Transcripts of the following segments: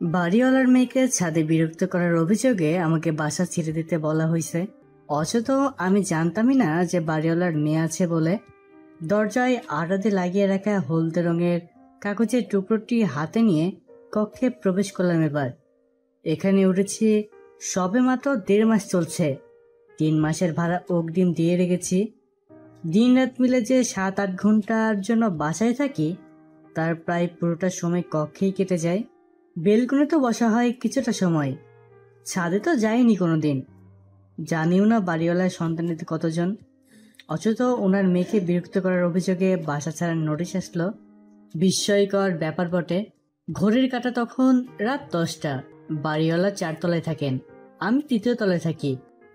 বাড়িওয়ালার মেয়েকে ছাদে বিরক্ত করার অভিযোগে আমাকে বাসা ছেড়ে দিতে বলা হয়েছে। অথচ আমি জানতামই না যে বাড়িওয়ালার মেয়ে আছে বলে। দরজায় আড়াতে লাগিয়ে রাখা হলদে রঙের কাগজের টুকরোটি হাতে নিয়ে কক্ষে প্রবেশ করলাম। এবার এখানে উঠেছি সবে মাত্র 1.5 মাস চলছে। 3 মাসের ভাড়া অগ্রিম দিয়ে রেখেছি। দিন রাত মিলে যে 7-8 ঘন্টার জন্য বাসায় থাকি তার প্রায় পুরোটা সময় কক্ষেই কেটে যায়। বেলকনিতে বসা হয় কিছুটা সময়, ছাদে তো যাইনি কোনোদিন। জানিও না বাড়িওয়ালার সন্তানেতে কতজন। অথচ ওনার মেয়েকে বিরক্ত করার অভিযোগে বাসা ছাড়ার নোটিশ আসলো। বিস্ময়কর ব্যাপার বটে। ঘড়ির কাঁটা তখন রাত 10টা। বাড়িওয়ালা 4 তলায় থাকেন, আমি 3য় তলায় থাকি।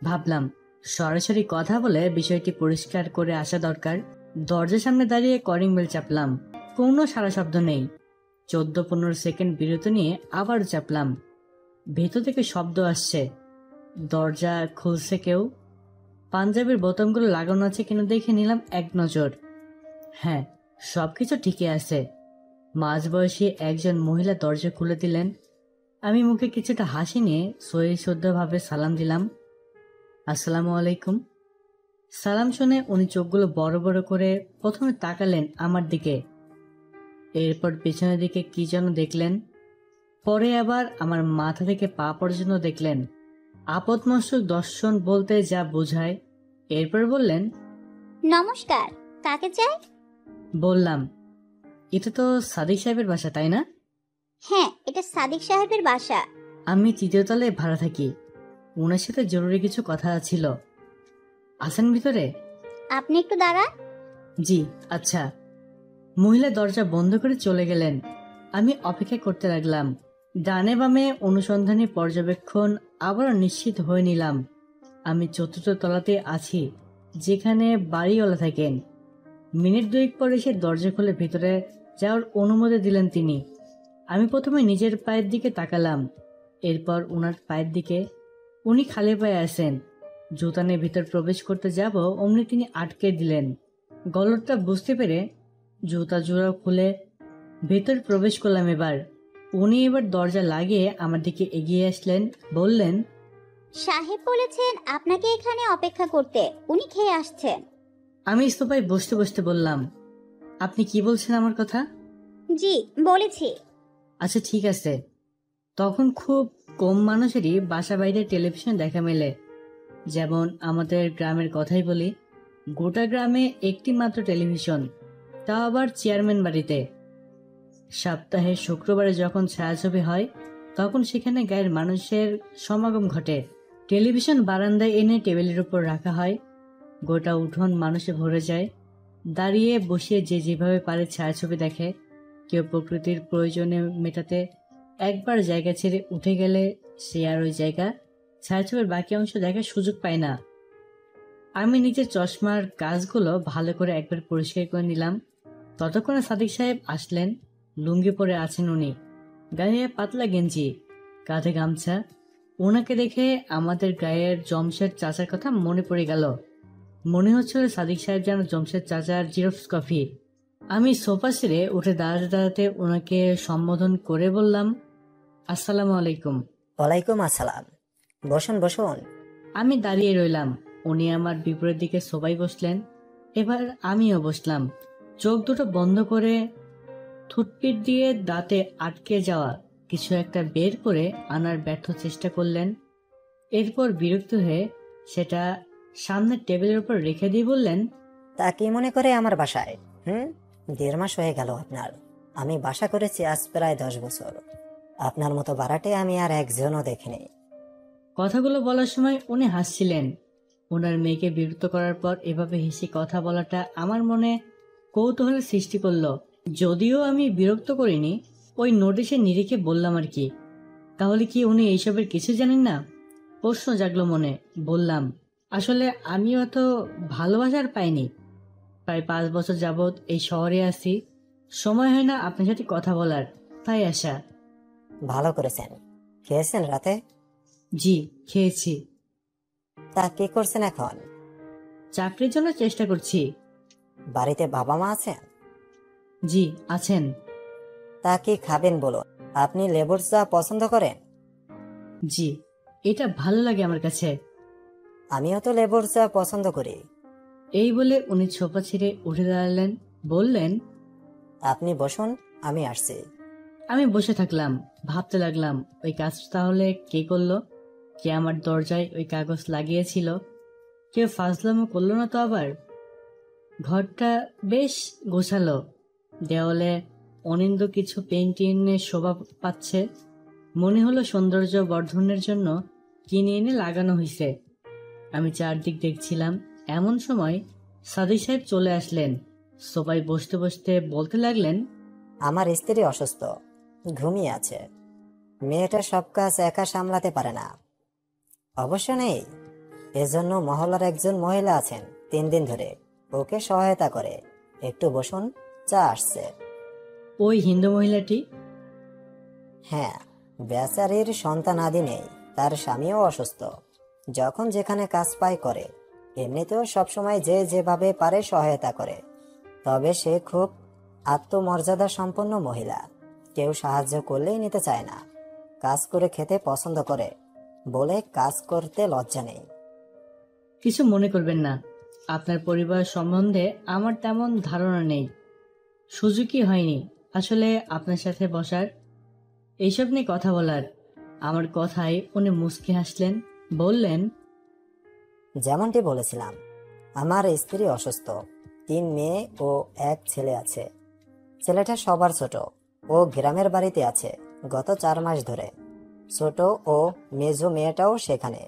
ভাবলাম সরাসরি কথা বলে বিষয়টি পরিষ্কার করে আসা দরকার। দরজার সামনে দাঁড়িয়ে কলিং বেল চাপলাম, কোনো সাড়া শব্দ নেই। 14-15 সেকেন্ড বিরতি নিয়ে আবার চাপলাম। ভেতর থেকে শব্দ আসছে, দরজা খুলছে কেউ। পাঞ্জাবির বোতামগুলো লাগানো আছে কিনা দেখে নিলাম এক নজর। হ্যাঁ, সবকিছু ঠিকই আছে। মাঝবয়সী একজন মহিলা দরজা খুলে দিলেন। আমি মুখে কিছুটা হাসি নিয়ে সহিশুদ্ধভাবে সালাম দিলাম, আসসালামু আলাইকুম। সালাম শুনে উনি চোখগুলো বড় বড় করে প্রথমে তাকালেন আমার দিকে, এরপর পেছনের দিকে কি যেন দেখলেন, পরে আবার আমার মাথা থেকে পা পর্যন্ত দেখলেন। আপদমস্তক দর্শন বলতে যা বোঝায়। এরপর বললেন, নমস্কার, কাকে চাই? বললাম, এটা তো সাদিক সাহেবের বাসা তাই না? হ্যাঁ, এটা সাদিক সাহেবের বাসা। আমি 3য় তলায় ভাড়া থাকি। ওনার সাথে জরুরি কিছু কথা ছিল। আসেন ভিতরে। আপনি একটু দাঁড়ান। জি আচ্ছা। মহিলা দরজা বন্ধ করে চলে গেলেন। আমি অপেক্ষা করতে লাগলাম। ডানে বামে অনুসন্ধানী পর্যবেক্ষণ আবারও নিশ্চিত হয়ে নিলাম আমি 4র্থ তলাতে আছি, যেখানে বাড়িওয়ালা থাকেন। মিনিট 2 পরে সে দরজা খুলে ভেতরে যাওয়ার অনুমতি দিলেন তিনি। আমি প্রথমে নিজের পায়ের দিকে তাকালাম, এরপর ওনার পায়ের দিকে। উনি খালি পায়ে আছেন। জুতা নিয়ে ভিতর প্রবেশ করতে যাব অমনি তিনি আটকে দিলেন। গলতটা বুঝতে পেরে জুতা জোড়া খুলে ভেতর প্রবেশ করলাম। উনি এবার দরজা লাগিয়ে আমার দিকে এগিয়ে আসলেন, বললেন, সাহেব বলেছেন আপনাকে এখানে অপেক্ষা করতে, উনি খেয়ে আসছেন। আমি সোফায় বসতে বসতে বললাম, আপনি কি বলছেন আমার কথা? জি বলেছি। আচ্ছা ঠিক আছে। তখন খুব কম মানুষেরই বাসা বাইরে টেলিভিশন দেখা মেলে। যেমন আমাদের গ্রামের কথাই বলি, গোটা গ্রামে একটি মাত্র টেলিভিশন, তাও আবার চেয়ারম্যান বাড়িতে। সপ্তাহে শুক্রবারে যখন ছায়াছবি হয় তখন সেখানে গায়ের মানুষের সমাগম ঘটে। টেলিভিশন বারান্দায় এনে টেবিলের উপর রাখা হয়। গোটা উঠোন মানুষে ভরে যায়। দাঁড়িয়ে বসিয়ে যে যেভাবে পারে ছায়াছবি দেখে। কেউ প্রকৃতির প্রয়োজনে মেটাতে একবার জায়গা ছেড়ে উঠে গেলে সে আর ওই জায়গা ছায়াছবির বাকি অংশ দেখার সুযোগ পায় না। আমি নিজের চশমার কাজগুলো ভালো করে একবার পরিষ্কার করে নিলাম। ততক্ষণে সাদিক সাহেব আসলেন। লুঙ্গি পরে আছেন উনি, গায়ে পাতলা গেঞ্জি, কাঁধে গামছা। ওনাকে দেখে আমাদের গায়ের জমশেদ চাচার কথা মনে পড়ে গেল। মনে হচ্ছিল সাদিক সাহেব যেন জমশেদ চাচার জিরক্স কপি। আমি সোফা ছেড়ে উঠে দাঁড়াতে দাঁড়াতে ওনাকে সম্বোধন করে বললাম, আসসালামু আলাইকুম। ওয়ালাইকুম আসসালাম, বসুন বসুন। আমি দাঁড়িয়ে রইলাম। উনি আমার বিপরীত দিকে সবাই বসলেন। এবার আমিও বসলাম। চোখ দুটো বন্ধ করে থুটপিট দিয়ে দাঁতে আটকে যাওয়া কিছু একটা বের করে আনার ব্যর্থ চেষ্টা করলেন। এরপর বিরক্ত হয়ে সেটা সামনের টেবিলের উপর রেখে দিয়ে বললেন, তা কি মনে করে আমার বাসায়? 1.5 মাস হয়ে গেল আপনার। আমি বাসা করেছি আজ প্রায় 10 বছর। আপনার মতো বাড়াটে আমি আর একজনও দেখিনি। কথাগুলো বলার সময় উনি হাসছিলেন। ওনার মেয়েকে বিরক্ত করার পর এভাবে হেসে কথা বলাটা আমার মনে কৌতূহলের সৃষ্টি করলো। যদিও আমি বিরক্ত করিনি, ওই নোটিশের নিরিখে বললাম আর কি। তাহলে কি উনি এইসবের কিছু জানেন না? প্রশ্ন জাগলো মনে। বললাম, আসলে আমিও তো ভালোবাসার পাইনি। প্রায় 5 বছর যাবৎ এই শহরে আছি। সময় হয় না আপনার সাথে কথা বলার, তাই আসা। ভালো করেছেন। খেয়েছেন রাতে? জি খেয়েছি। তা কি করছেন এখন? চাকরির জন্য চেষ্টা করছি। বাড়িতে বাবা মা আছেন? জি আছেন। তা কি খাবেন বলুন, আপনি লেবুর চা পছন্দ করেন? জি, এটা ভালো লাগে আমার কাছে। আমিও তো লেবুর চা পছন্দ করি। এই বলে উনি ছোপা ছেড়ে উঠে দাঁড়ালেন, বললেন। আপনি বসুন, আমি আসছি। আমি বসে থাকলাম, ভাবতে লাগলাম ওই কাজটা তাহলে কে করলো? কে আমার দরজায় ওই কাগজ লাগিয়েছিল? কেউ ফাজলামো করলো না তো আবার? ঘরটা বেশ গোছালো, দেওয়ালে অনিন্দ কিছু পেইন্টিংয়ের শোভা পাচ্ছে। মনে হলো সৌন্দর্য বর্ধনের জন্য কিনে এনে লাগানো হয়েছে। আমি চারদিক দেখছিলাম, এমন সময় সাদিক সাহেব চলে আসলেন। সোফায় বসতে বসতে বলতে লাগলেন, আমার স্ত্রী অসুস্থ, ঘুমিয়ে আছে। মেয়েটা সব কাজ একা সামলাতে পারে না। অবশ্য নেই, এজন্য মহল্লার একজন মহিলা আছেন 3 দিন ধরে, ওকে সহায়তা করে। একটু বসুন, চা আসছে। ওই হিন্দু মহিলাটি? হ্যাঁ, বেচারির সন্তানাদি নেই, তার স্বামীও অসুস্থ। যখন যেখানে কাজ পায় করে। এমনিতেও সবসময় যে যেভাবে পারে সহায়তা করে। তবে সে খুব আত্মমর্যাদা সম্পন্ন মহিলা। কেউ সাহায্য করলেই নিতে চায় না। কাজ করে খেতে পছন্দ করে বলে কাজ করতে লজ্জা নেই। কিছু মনে করবেন না, আপনার পরিবার সম্বন্ধে আমার তেমন ধারণা নেই, সুযোগই হয়নি আসলে আপনার সাথে বসার, এইসব নিয়ে কথা বলার। আমার কথায় উনি মুচকি হাসলেন, বললেন, যেমনটি বলেছিলাম, আমার স্ত্রী অসুস্থ। 3 মেয়ে ও 1 ছেলে আছে। ছেলেটা সবার ছোট। ও গ্রামের বাড়িতে আছে গত 4 মাস ধরে। ছোট ও মেজো মেয়েটাও সেখানে।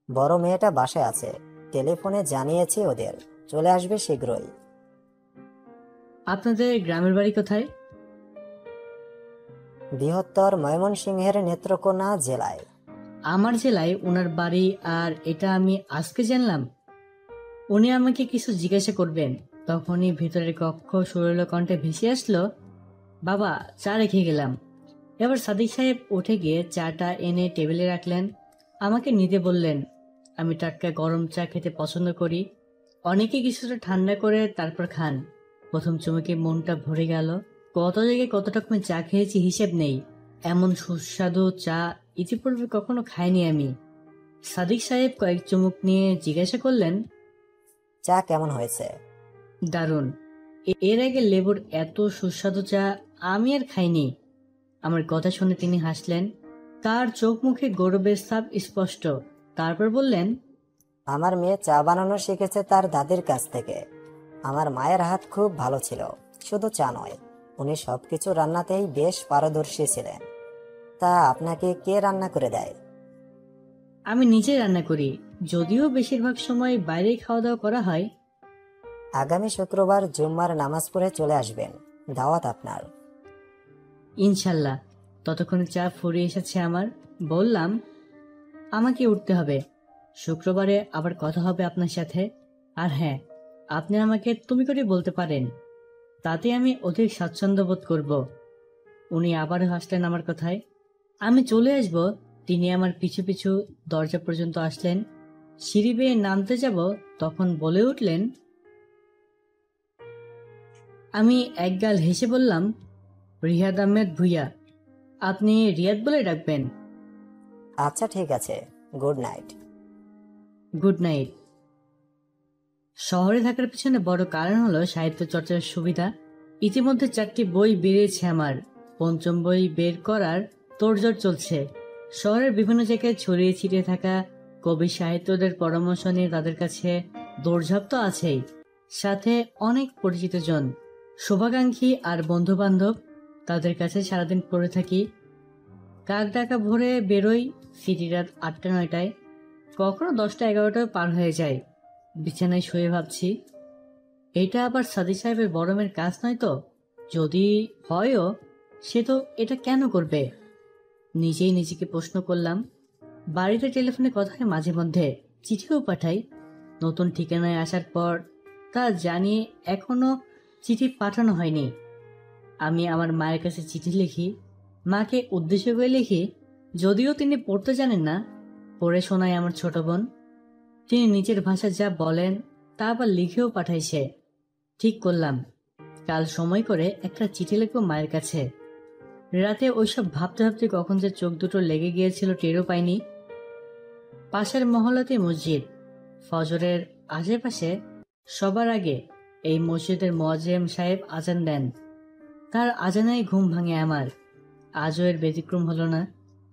বড় মেয়েটা বাসায় আছে। টেলিফোনে জানিয়েছি ওদের চলে আসবে শীঘ্রই। আপনাদের গ্রামের বাড়ি কোথায়? বৃহত্তর ময়মনসিংহের নেত্রকোনা জেলায়। আমার জেলায় ওনার বাড়ি, আর এটা আমি আজকে জানলাম। উনি আমাকে কিছু জিজ্ঞাসা করবেন, তখনই ভেতরের কক্ষ সুরেল কণ্ঠে ভেসে আসলো, বাবা, চা রেখে গেলাম। এবার সাদিক সাহেব উঠে গিয়ে চাটা এনে টেবিলে রাখলেন, আমাকে নিতে বললেন। আমি টাটকা গরম চা খেতে পছন্দ করি। অনেকে কিছুটা ঠান্ডা করে তারপর খান। প্রথম চুমুকে মনটা ভরে গেল। কত জায়গায় কত রকমের চা খেয়েছি হিসেব নেই, এমন সুস্বাদু চা ইতিপূর্বে কখনো খাইনি আমি। সাদিক সাহেব কয়েক চুমুক নিয়ে জিজ্ঞাসা করলেন, চা কেমন হয়েছে? দারুণ। এর আগে লেবুর এত সুস্বাদু চা আমি আর খাইনি। আমার কথা শুনে তিনি হাসলেন, তার চোখ মুখে গৌরবের ছাপ স্পষ্ট। তারপর বললেন, আমার মেয়ে চা বানানো শিখেছে তার দাদির কাছ থেকে। আমার মায়ের হাত খুব ভালো ছিল, শুধু চা নয়, উনি সবকিছু রান্নাতেই বেশ পারদর্শী ছিলেন। তা আপনাকে কে রান্না করে দেয়? আমি নিজে রান্না করি, যদিও বেশিরভাগ সময় বাইরেই খাওয়া দাওয়া করা হয়। আগামী শুক্রবার জুম্মার নামাজ পড়ে চলে আসবেন, দাওয়াত আপনার। ইনশাল্লাহ। ততক্ষণে চা ফুরিয়ে এসেছে আমার। বললাম, আমাকে উঠতে হবে, শুক্রবারে আবার কথা হবে আপনার সাথে। আর হ্যাঁ, আপনি আমাকে তুমি করে বলতে পারেন, তাতে আমি অধিক স্বাচ্ছন্দ্য বোধ করব। উনি আবারও হাসলেন আমার কথায়। আমি চলে আসব, তিনি আমার পিছু পিছু দরজা পর্যন্ত আসলেন। সিঁড়ি বেয়ে নামতে যাব, তখন বলে উঠলেন। আমি একগাল হেসে বললাম, রিয়াদ আহমেদ ভুইয়া। আপনি রিয়াদ বলে ডাকবেন। আচ্ছা ঠিক আছে, গুড নাইট। Good night. শহরে থাকার পিছনে বড় কারণ হলো সাহিত্য চর্চার সুবিধা। ইতিমধ্যে 4টি বই বেরিয়েছে আমার, 5ম বই বের করার তোড়জোড় চলছে। শহরের বিভিন্ন জায়গায় ছড়িয়ে ছিটিয়ে থাকা কবি সাহিত্যদের পরামর্শ নিয়ে তাদের কাছে দৌড়ঝাঁপ তো আছেই, সাথে অনেক পরিচিত জন, শুভাকাঙ্ক্ষী আর বন্ধু বান্ধব, তাদের কাছে সারাদিন পড়ে থাকি। কাক ডাকা ভোরে বেরোই, ফিরি রাত 8টা-9টায়, কখনো 10টা-11টাও পার হয়ে যায়। বিছানায় শুয়ে ভাবছি, এটা আবার সাদি সাহেবের বড়মের কাজ নয় তো? যদি হয়ও, সে তো এটা কেন করবে? নিজেই নিজেকে প্রশ্ন করলাম। বাড়িতে টেলিফোনে কথা হয় মাঝে মধ্যে, চিঠিও পাঠাই। নতুন ঠিকানায় আসার পর তা জানিয়ে এখনো চিঠি পাঠানো হয়নি। আমি আমার মায়ের কাছে চিঠি লিখি, মাকে উদ্দেশ্য করে লিখি, যদিও তিনি পড়তে জানেন না। পড়ে শোনায় আমার ছোট বোন। তিনি নিজের ভাষা যা বলেন তা আবার লিখেও পাঠাইছে। ঠিক করলাম, কাল সময় করে একটা চিঠি লিখব মায়ের কাছে। রাতে ওইসব ভাবতে ভাবতে কখন যে চোখ দুটো লেগে গিয়েছিল টেরও পাইনি। পাশের মহল্লাতে মসজিদ। ফজরের আশেপাশে সবার আগে এই মসজিদের মুয়াজ্জিম সাহেব আজান দেন। তার আজানেই ঘুম ভাঙে আমার। আজও এর ব্যতিক্রম হলো না।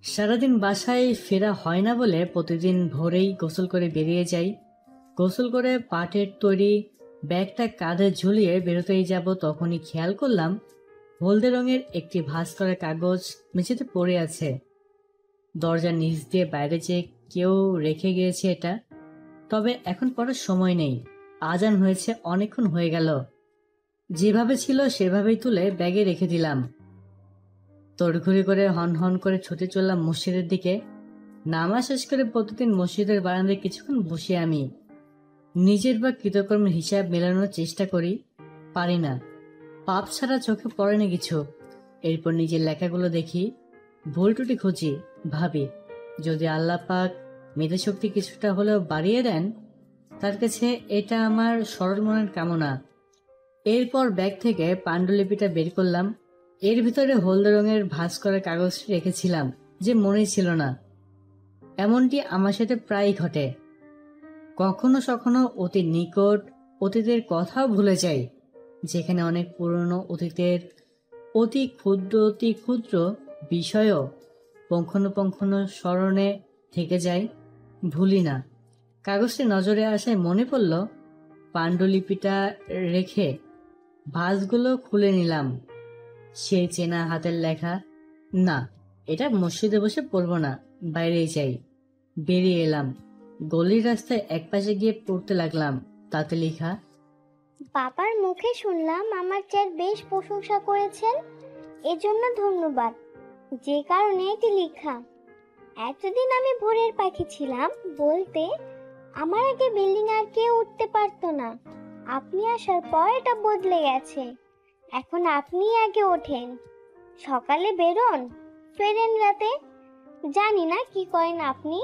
সারাদিন বাসায় ফেরা হয় না বলে প্রতিদিন ভোরেই গোসল করে বেরিয়ে যাই। গোসল করে পাটের তৈরি ব্যাগটা কাঁধে ঝুলিয়ে বেরোতেই যাব, তখনই খেয়াল করলাম হলদে রঙের একটি ভাঁজ করা কাগজ মেঝেতে পড়ে আছে। দরজার নিচ দিয়ে বাইরে যে কেউ রেখে গিয়েছে এটা। তবে এখন পড়ার সময় নেই, আজান হয়েছে, অনেকক্ষণ হয়ে গেল। যেভাবে ছিল সেভাবেই তুলে ব্যাগে রেখে দিলাম। তড়িঘড়ি করে হন হন করে ছুটে চললাম মসজিদের দিকে। নামাজ শেষ করে প্রতিদিন মসজিদের বারান্দায় কিছুক্ষণ বসে আমি নিজের বা কৃতকর্মের হিসাব মেলানোর চেষ্টা করি, পারি না। পাপ ছাড়া চোখে পড়ে না কিছু। এরপর নিজের লেখাগুলো দেখি, ভুল টুটি খুঁজি, ভাবি যদি আল্লাহ পাক মেধা শক্তি কিছুটা হলেও বাড়িয়ে দেন, তার কাছে এটা আমার সরল মনের কামনা। এরপর ব্যাগ থেকে পাণ্ডুলিপিটা বের করলাম। এর ভিতরে হলদে রঙের ভাঁজ করা কাগজটি রেখেছিলাম যে মনে ছিল না। এমনটি আমার সাথে প্রায়ই ঘটে। কখনো কখনো অতি নিকট অতীতের কথাও ভুলে যাই, যেখানে অনেক পুরনো অতীতের অতি ক্ষুদ্র বিষয়ও পুঙ্খানুপুঙ্খান স্মরণে থেকে যায়, ভুলি না। কাগজটি নজরে আসায় মনে পড়ল, পাণ্ডুলিপিটা রেখে ভাঁজগুলো খুলে নিলাম। সেই চেনা হাতের লেখা। না, এটা মসজিদে বসে পড়বো না, বাইরেই যাই। বেরিয়ে এলাম। গলির রাস্তায় একপাশে গিয়ে পড়তে লাগলাম। তাতে লেখা, বাবার মুখে শুনলাম আমার চেয়ে বেশ প্রশংসা করেছেন, এজন্য ধন্যবাদ। যে কারণে এটি লেখা। এতদিন আমি ভোরের পাখি ছিলাম, বলতে আমার আগে বিল্ডিং আর কেউ উঠতে পারতো না। আপনি আসার পর এটা বদলে গেছে। এখন আপনিই আগে ওঠেন, সকালে বেরোন, ফেরেন রাতে। জানি না কি করেন আপনি,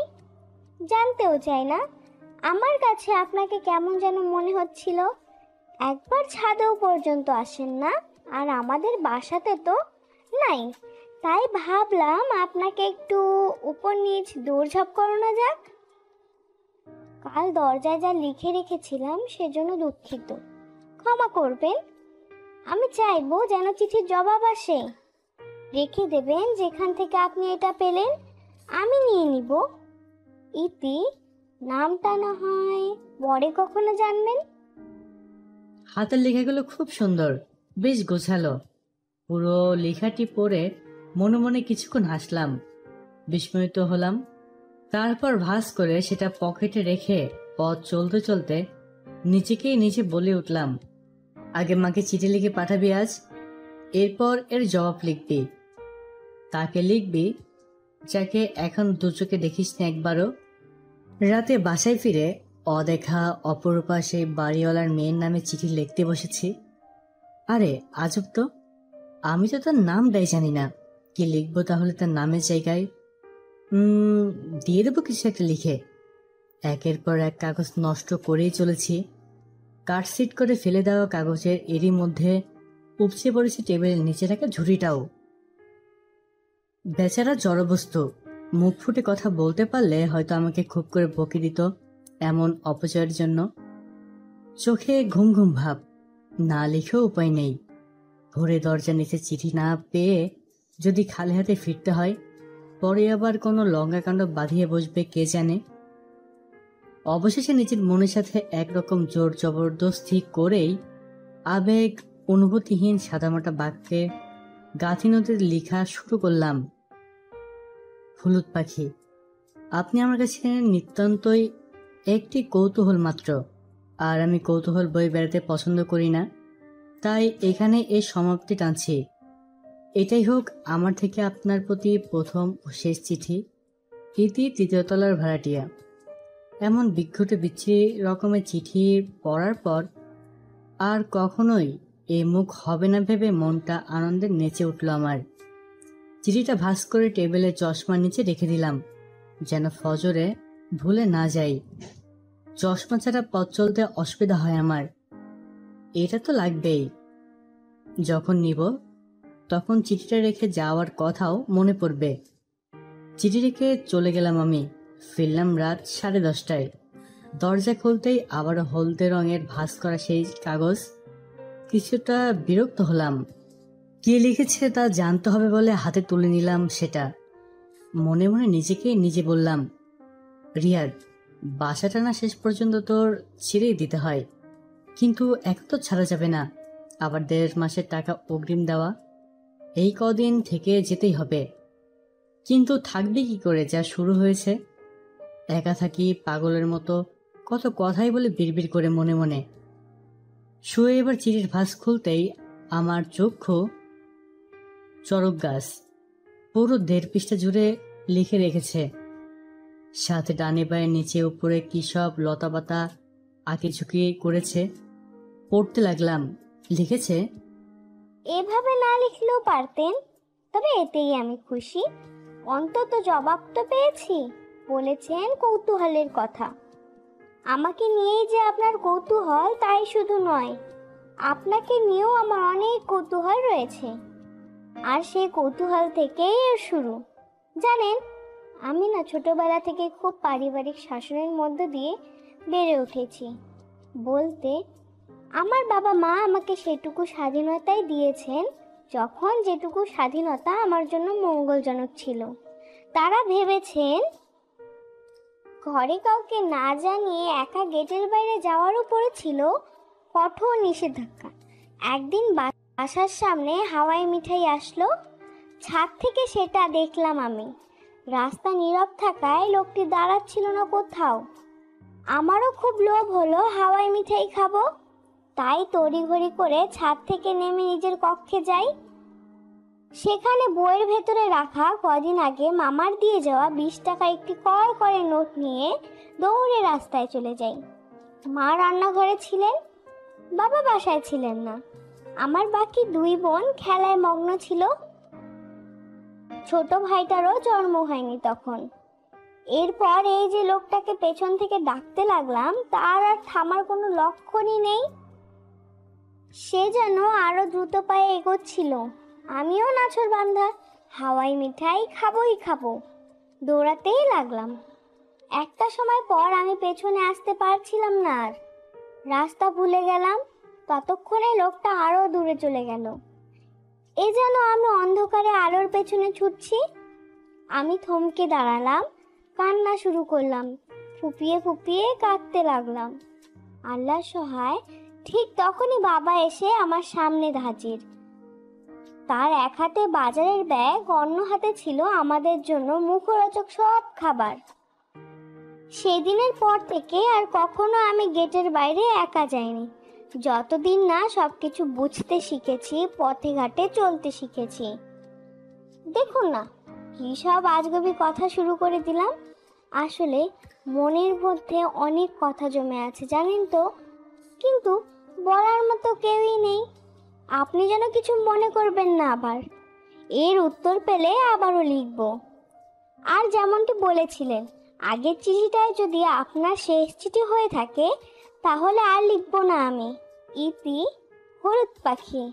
জানতেও চাই না। আমার কাছে আপনাকে কেমন যেন মনে হচ্ছিল। একবার ছাদেও পর্যন্ত আসেন না, আর আমাদের বাসাতে তো নাই। তাই ভাবলাম আপনাকে একটু উপর নিচ দৌড়ঝাঁপ করানো যাক। কাল দরজায় যা লিখে রেখেছিলাম সেজন্য দুঃখিত, ক্ষমা করবেন। আমি চাইবো যেন চিঠির জবাব আসে। রেখে দেবেন যেখান থেকে আপনি এটা পেলেন, আমি নিয়ে নিব। ইতি, নামটা না হয় পরে কখনো জানবেন। হাতের লেখাগুলো খুব সুন্দর, বেশ গোছালো। পুরো লেখাটি পড়ে মনে মনে কিছুক্ষণ হাসলাম, বিস্ময়িত হলাম। তারপর ভাঁজ করে সেটা পকেটে রেখে পথ চলতে চলতে নিজেকেই নিজে বলে উঠলাম, আগে মাকে চিঠি লিখে পাঠাবি আজ, এরপর এর জবাব লিখবি। তাকে লিখবি যাকে এখন দু চোখে দেখিস না একবারও। রাতে বাসায় ফিরে অদেখা অপরূপা সেই বাড়িওয়ালার মেয়ের নামে চিঠি লিখতে বসেছি। আরে আজব তো, আমি তো তার নামটাই জানি না। কি লিখবো তাহলে তার নামের জায়গায়? দিয়ে দেবো কিছু একটা লিখে। একের পর এক কাগজ নষ্ট করেই চলেছি। কাটসিট করে ফেলে দেওয়া কাগজের এরই মধ্যে উপচে পড়েছে টেবিলের নিচে রাখা ঝুড়িটাও। বেচারা জড়বস্তু, মুখ ফুটে কথা বলতে পারলে হয়তো আমাকে খুব করে বকে দিত এমন অপচয়ের জন্য। চোখে ঘুম ঘুম ভাব, না লিখেও উপায় নেই। ভোরে দরজার নিচে চিঠি না পেয়ে যদি খালি হাতে ফিরতে হয়, পরে আবার কোনো লঙ্কাকাণ্ড বাঁধিয়ে বসবে কে জানে। অবশেষে নিজের মনের সাথে একরকম জোর জবরদস্তি করেই আবেগ অনুভূতিহীন সাদামাটা বাক্যে গাঁথিনতির লেখা শুরু করলাম। হলুদ পাখি, আপনি আমার কাছে নিতান্তই একটি কৌতূহল মাত্র, আর আমি কৌতূহল বই বেড়াতে পছন্দ করি না। তাই এখানে এই সমাপ্তি টানছি। এটাই হোক আমার থেকে আপনার প্রতি প্রথম ও শেষ চিঠি। ইতি, তৃতীয় তলার ভাড়াটিয়া। এমন বিক্ষুটে বিচ্ছিরি রকমের চিঠি পড়ার পর আর কখনোই এ মুখ হবে না ভেবে মনটা আনন্দে নেচে উঠল আমার। চিঠিটা ভাঁজ করে টেবিলে চশমার নিচে রেখে দিলাম, যেন ফজরে ভুলে না যাই। চশমা ছাড়া পথ চলতে অসুবিধা হয় আমার। এটা তো লাগবেই। যখন নিব তখন চিঠিটা রেখে যাওয়ার কথাও মনে পড়বে। চিঠি রেখে চলে গেলাম আমি। ফিরলাম রাত 10:30টায়। দরজা খুলতেই আবারও হলদে রঙের ভাঁজ করা সেই কাগজ। কিছুটা বিরক্ত হলাম। কে লিখেছে তা জানতে হবে বলে হাতে তুলে নিলাম সেটা। মনে মনে নিজেকে নিজে বললাম, রিয়াদ, বাসাটা না শেষ পর্যন্ত তোর ছেড়েই দিতে হয়, কিন্তু এক তো ছাড়া যাবে না। আবার 1.5 মাসের টাকা অগ্রিম দেওয়া, এই কদিন থেকে যেতেই হবে। কিন্তু থাকবে কি করে, যা শুরু হয়েছে। একা থাকি পাগলের মতো, কত কথাই বলে বিড়বিড় করে মনে মনে। শুয়ে এবার চিঠির ভাঁজ খুলতেই আমার চক্ষু চড়ক গাছ। পুরো 1.5 পৃষ্ঠা জুড়ে লিখে রেখেছে, সাথে ডানে বায়ে নিচে উপরে কি সব লতাপাতা আঁকিঝুঁকি করেছে। পড়তে লাগলাম। লিখেছে, এভাবে না লিখলেও পারতেন, তবে এতেই আমি খুশি। অন্তত জবাব তো পেয়েছি। বলেছেন কৌতূহলের কথা। আমাকে নিয়েই যে আপনার কৌতূহল তাই শুধু নয়, আপনাকে নিয়েও আমার অনেক কৌতূহল রয়েছে। আর সেই কৌতূহল থেকেই এর শুরু। জানেন, আমি না ছোটবেলা থেকে খুব পারিবারিক শাসনের মধ্য দিয়ে বেড়ে উঠেছি। বলতে আমার বাবা মা আমাকে সেটুকু স্বাধীনতাই দিয়েছেন, যখন যেটুকু স্বাধীনতা আমার জন্য মঙ্গলজনক ছিল। তারা ভেবেছেন ঘরে কাউকে না জানিয়ে একা গেটের বাইরে যাওয়ার উপরে ছিল কঠোর নিষেধাজ্ঞা। একদিন বাসার সামনে হাওয়াই মিঠাই আসলো। ছাদ থেকে সেটা দেখলাম আমি। রাস্তা নীরব থাকায় লোকটি দাঁড়াচ্ছিল না কোথাও। আমারও খুব লোভ হলো হাওয়াই মিঠাই খাবো, তাই তড়িঘড়ি করে ছাদ থেকে নেমে নিজের কক্ষে যাই। সেখানে বইয়ের ভেতরে রাখা কদিন আগে মামার দিয়ে যাওয়া 20 টাকা একটি করে নোট নিয়ে দৌড়ে রাস্তায় চলে যাই। মা রান্নাঘরে ছিলেন, বাবা বাসায় ছিলেন না। আমার বাকি 2 বোন খেলায় মগ্ন ছিল। ছোট ভাইটারও জন্ম হয়নি তখন। এরপর এই যে লোকটাকে পেছন থেকে ডাকতে লাগলাম, তার আর থামার কোনো লক্ষণই নেই। সে যেন আরো দ্রুত পায়ে এগোচ্ছিল। আমিও নাছর বান্ধা, হাওয়াই মিঠাই খাবোই খাবো, দৌড়াতেই লাগলাম। একটা সময় পর আমি পেছনে আসতে পারছিলাম না আর, রাস্তা ভুলে গেলাম। ততক্ষণে লোকটা আরো দূরে চলে গেল। এ যেন আমি অন্ধকারে আলোর পেছনে ছুটছি। আমি থমকে দাঁড়ালাম, কান্না শুরু করলাম, ফুপিয়ে ফুপিয়ে কাঁদতে লাগলাম। আল্লাহ সহায়, ঠিক তখনই বাবা এসে আমার সামনে হাজির। তার এক হাতে বাজারের ব্যাগ, অন্য হাতে ছিল আমাদের জন্য মুখরোচক সব খাবার। সেদিনের পর থেকে আর কখনো আমি গেটের বাইরে একা যাইনি, যতদিন না সবকিছু বুঝতে শিখেছি, পথে ঘাটে চলতে শিখেছি। দেখুন না, কি সব আজগুবি কথা শুরু করে দিলাম। আসলে মনের মধ্যে অনেক কথা জমে আছে জানেন তো, কিন্তু বলার মতো কেউই নেই। আপনি যেন কিছু মনে করবেন না আবার। এর উত্তর পেলে আবারও লিখব। আর যেমনটি বলেছিলেন, আগের চিঠিটায় যদি আপনার শেষ চিঠি হয়ে থাকে, তাহলে আর লিখব না আমি। ইতি, হলুদ পাখি।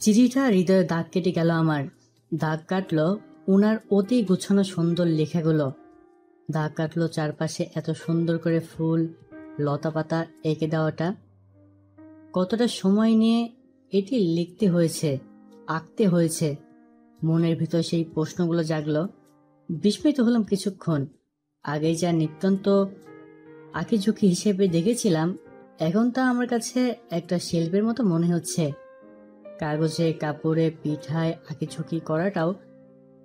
চিঠিটা হৃদয়ে দাগ কেটে গেল আমার। দাগ কাটলো উনার অতি গুছানো সুন্দর লেখাগুলো। দাগ কাটলো চারপাশে এত সুন্দর করে ফুল লতাপাতা এঁকে দেওয়াটা। কতটা সময় নিয়ে এটি লিখতে হয়েছে, আঁকতে হয়েছে। মনের ভিতর সেই প্রশ্নগুলো জাগলো। বিস্মিত হলাম কিছুক্ষণ। আগে যা নিত্যন্ত আঁকিঝুঁকি হিসেবে দেখেছিলাম, এখন তা আমার কাছে একটা শিল্পের মতো মনে হচ্ছে। কাগজে কাপড়ে পিঠায় আঁকিঝুঁকি করাটাও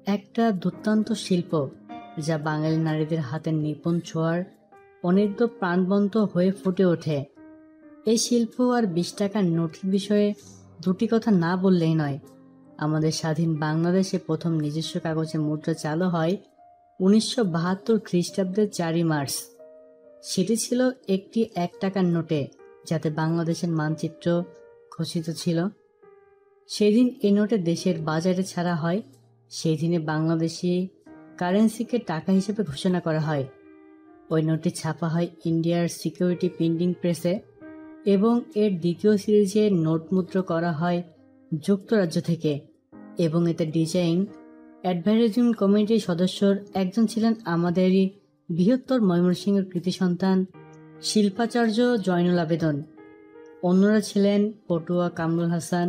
একটা দুর্দান্ত শিল্প, যা বাঙালি নারীদের হাতের নিপুণ ছোঁয়ার অনির্দ প্রাণবন্ত হয়ে ফুটে ওঠে। এই শিল্প আর 20 টাকার নোটের বিষয়ে দুটি কথা না বললেই নয়। আমাদের স্বাধীন বাংলাদেশে প্রথম নিজস্ব কাগজে মুদ্রা চালু হয় 1972 খ্রিস্টাব্দের 4 মার্চ। সেটি ছিল একটি 1 টাকার নোটে, যাতে বাংলাদেশের মানচিত্র খচিত ছিল। সেদিন এই নোটে দেশের বাজারে ছাড়া হয়। সেই দিনে বাংলাদেশি কারেন্সিকে টাকা হিসেবে ঘোষণা করা হয়। ওই নোটটি ছাপা হয় ইন্ডিয়ার সিকিউরিটি প্রিন্টিং প্রেসে এবং এর দ্বিতীয় সিরিজে নোট মুদ্রা করা হয় যুক্তরাজ্য থেকে, এবং এতে ডিজাইন অ্যাডভাইজারিং কমিটির সদস্যর একজন ছিলেন আমাদেরই বৃহত্তর ময়মনসিংহের কৃতি সন্তান শিল্পাচার্য জয়নুল আবেদন। অন্যরা ছিলেন পটুয়া কামরুল হাসান,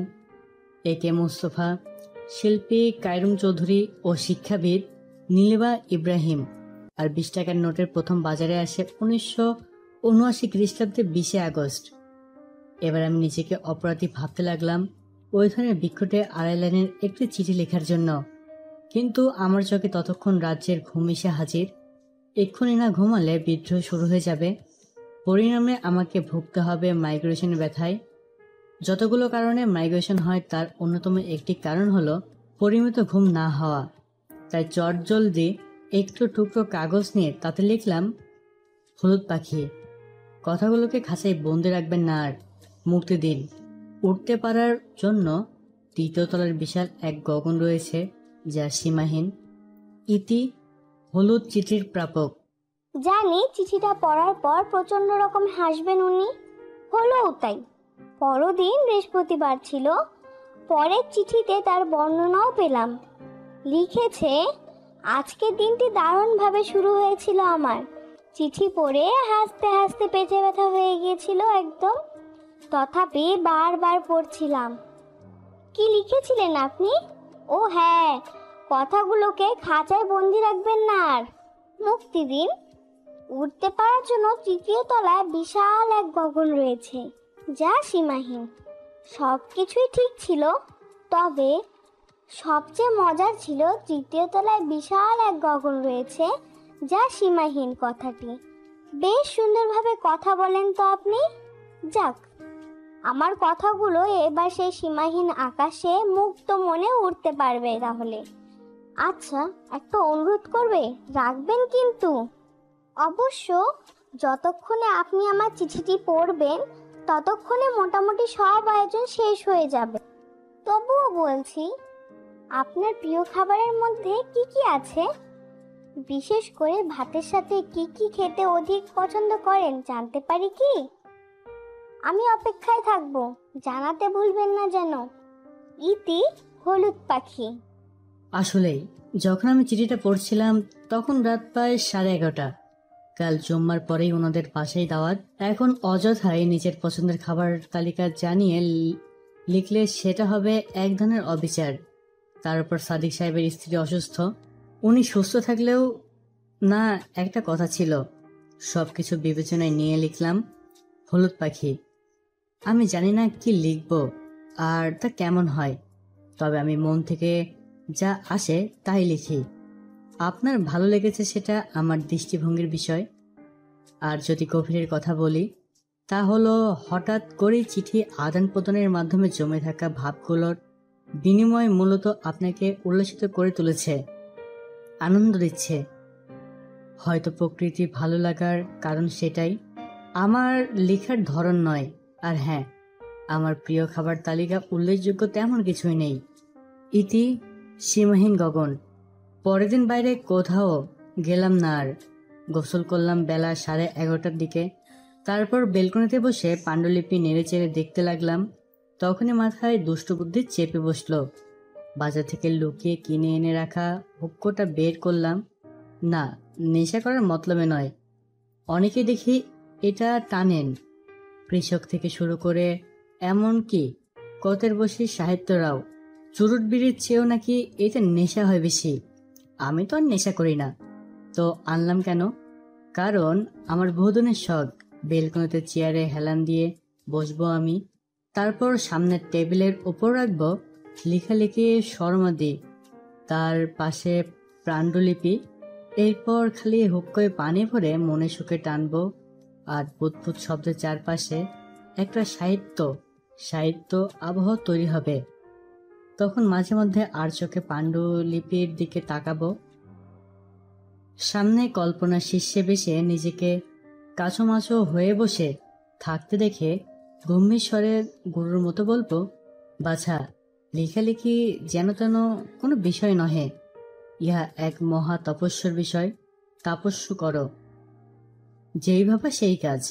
এ কে মুস্তফা, শিল্পী কায়রুম চৌধুরী ও শিক্ষাবিদ নীলিমা ইব্রাহিম। আর 20 টাকার নোটের প্রথম বাজারে আসে 1979 খ্রিস্টাব্দে 20 আগস্ট। এবার আমি নিজেকে অপরাধী ভাবতে লাগলাম ওই ধরনের বিক্ষটে 2.5 লাইনের একটি চিঠি লেখার জন্য। কিন্তু আমার চোখে ততক্ষণ রাজ্যের ঘুম এসে হাজির। এক্ষুনি না ঘুমালে বিদ্রোহ শুরু হয়ে যাবে। পরিণামে আমাকে ভুগতে হবে মাইগ্রেশনের ব্যথায়। যতগুলো কারণে মাইগ্রেশন হয় তার অন্যতম একটি কারণ হলো পরিমিত ঘুম না হওয়া। তাই চটজলদি একটু টুকরো কাগজ নিয়ে তাতে লিখলাম, হলুদ পাখি, কথাগুলোকে খাঁচায় বন্দি রাখবেন না, আর মুক্তি দিন। উঠতে পারার জন্য 3য় তলার বিশাল এক গগন রয়েছে, যা সীমাহীন। ইতি, হলুদ চিঠির প্রাপক। জানি চিঠিটা পড়ার পর প্রচন্ড রকম হাসবেন উনি। হলো তাই। পরদিন বৃহস্পতিবার ছিল। পরের চিঠিতে তার বর্ণনাও পেলাম। লিখেছে, আজকের দিনটি দারুণভাবে শুরু হয়েছিল আমার। চিঠি পড়ে হাসতে হাসতে পেটে ব্যথা হয়ে গিয়েছিল একদম। তথাপি বারবার পড়ছিলাম। কি লিখেছিলেন আপনি? ও হ্যাঁ, কথাগুলোকে খাঁচায় বন্দি রাখবেন না, আর মুক্তি দিন। উঠতে পারার জন্য 3য় তলায় বিশাল এক গগন রয়েছে, যা সীমাহীন। সব কিছুই ঠিক ছিল, তবে সবচেয়ে মজার ছিল 3য় তলায় বিশাল এক গগন রয়েছে, যা সীমাহীন কথাটি। বেশ সুন্দরভাবে কথা বলেন তো আপনি। যাক, আমার কথাগুলো এবার সেই সীমাহীন আকাশে মুক্ত মনে উড়তে পারবে তাহলে। আচ্ছা, একটা অনুরোধ করবে, রাখবেন কিন্তু। অবশ্য যতক্ষণে আপনি আমার চিঠিটি পড়বেন ততক্ষণে মোটামুটি সব আয়োজন শেষ হয়ে যাবে। তবুও বলছি, আপনার প্রিয় খাবারের মধ্যে কি কি আছে? বিশেষ করে ভাতের সাথে কি কি খেতে অধিক পছন্দ করেন জানতে পারি কি? আমি অপেক্ষায় থাকবো, জানাতে ভুলবেন না যেন। ইতি, হলুদ পাখি। আসলেই যখন আমি চিঠিটা পড়ছিলাম তখন রাত প্রায় 11:30। কাল জুম্মার পরেই ওনাদের পাশেই দাওয়াত। এখন অযথাই নিজের পছন্দের খাবার তালিকা জানিয়ে লিখলে সেটা হবে এক ধরনের অবিচার। তার উপর সাদিক সাহেবের স্ত্রী অসুস্থ। উনি সুস্থ থাকলেও না, একটা কথা ছিল। সবকিছু বিবেচনায় নিয়ে লিখলাম, হলুদ পাখি। আমি জানি না কি লিখব আর তা কেমন হয়, তবে আমি মন থেকে যা আসে তাই লিখি। আপনার ভালো লেগেছে সেটা আমার দৃষ্টিভঙ্গির বিষয়। আর যদি গভীরের কথা বলি, তা হলো হঠাৎ করেই চিঠি আদান প্রদানের মাধ্যমে জমে থাকা ভাবগুলোর বিনিময় মূলত আপনাকে উল্লসিত করে তুলেছে, আনন্দ দিচ্ছে। হয়তো প্রকৃতি ভালো লাগার কারণ সেটাই। আমার লেখার ধরন নয়। আর হ্যাঁ, আমার প্রিয় খাবার তালিকা উল্লেখযোগ্য তেমন কিছুই নেই। ইতি, সীমাহীন গগন। পরের দিন বাইরে কোথাও গেলাম না আর। গোসল করলাম বেলা 11:30টার দিকে। তারপর বেলকনিতে বসে পাণ্ডুলিপি নেড়ে চেড়ে দেখতে লাগলাম। তখনই মাথায় দুষ্টবুদ্ধি চেপে বসলো। বাজার থেকে লুকিয়ে কিনে এনে রাখা হুক্কোটা বের করলাম। না, নেশা করার মতলবে নয়। অনেকে দেখি এটা টানেন, কৃষক থেকে শুরু করে এমনকি কতের বসি সাহিত্যরাও। চুরুট বিড়ির চেয়েও নাকি এটা নেশা হয় বেশি। আমি তো আর নেশা করি না, তো আনলাম কেন? কারণ আমার বহুদিনের শখ। বেলকনিতে চেয়ারে হেলান দিয়ে বসবো আমি, তারপর সামনের টেবিলের উপর রাখবো লেখালেখি সরমাদি, তার পাশে পাণ্ডুলিপি। এরপর খালি হুক্কোয় পানি ভরে মনে সুখে টানবো। আর বুদবুদ শব্দের চারপাশে একটা সাহিত্য আবহাওয়া তৈরি হবে। তখন মাঝে মধ্যে আর চোখে পাণ্ডুলিপির দিকে তাকাবো। সামনে কল্পনা শীর্ষে বেশে নিজেকে কাছোমাছো হয়ে বসে থাকতে দেখে গম্ভীর স্বরে গুরুর মতো বলবো, বাছা, লেখালেখি যেন তেন কোনো বিষয় নহে, ইহা এক মহা তপস্যার বিষয়। তাপস্য করো। যেই ভাবা সেই কাজ।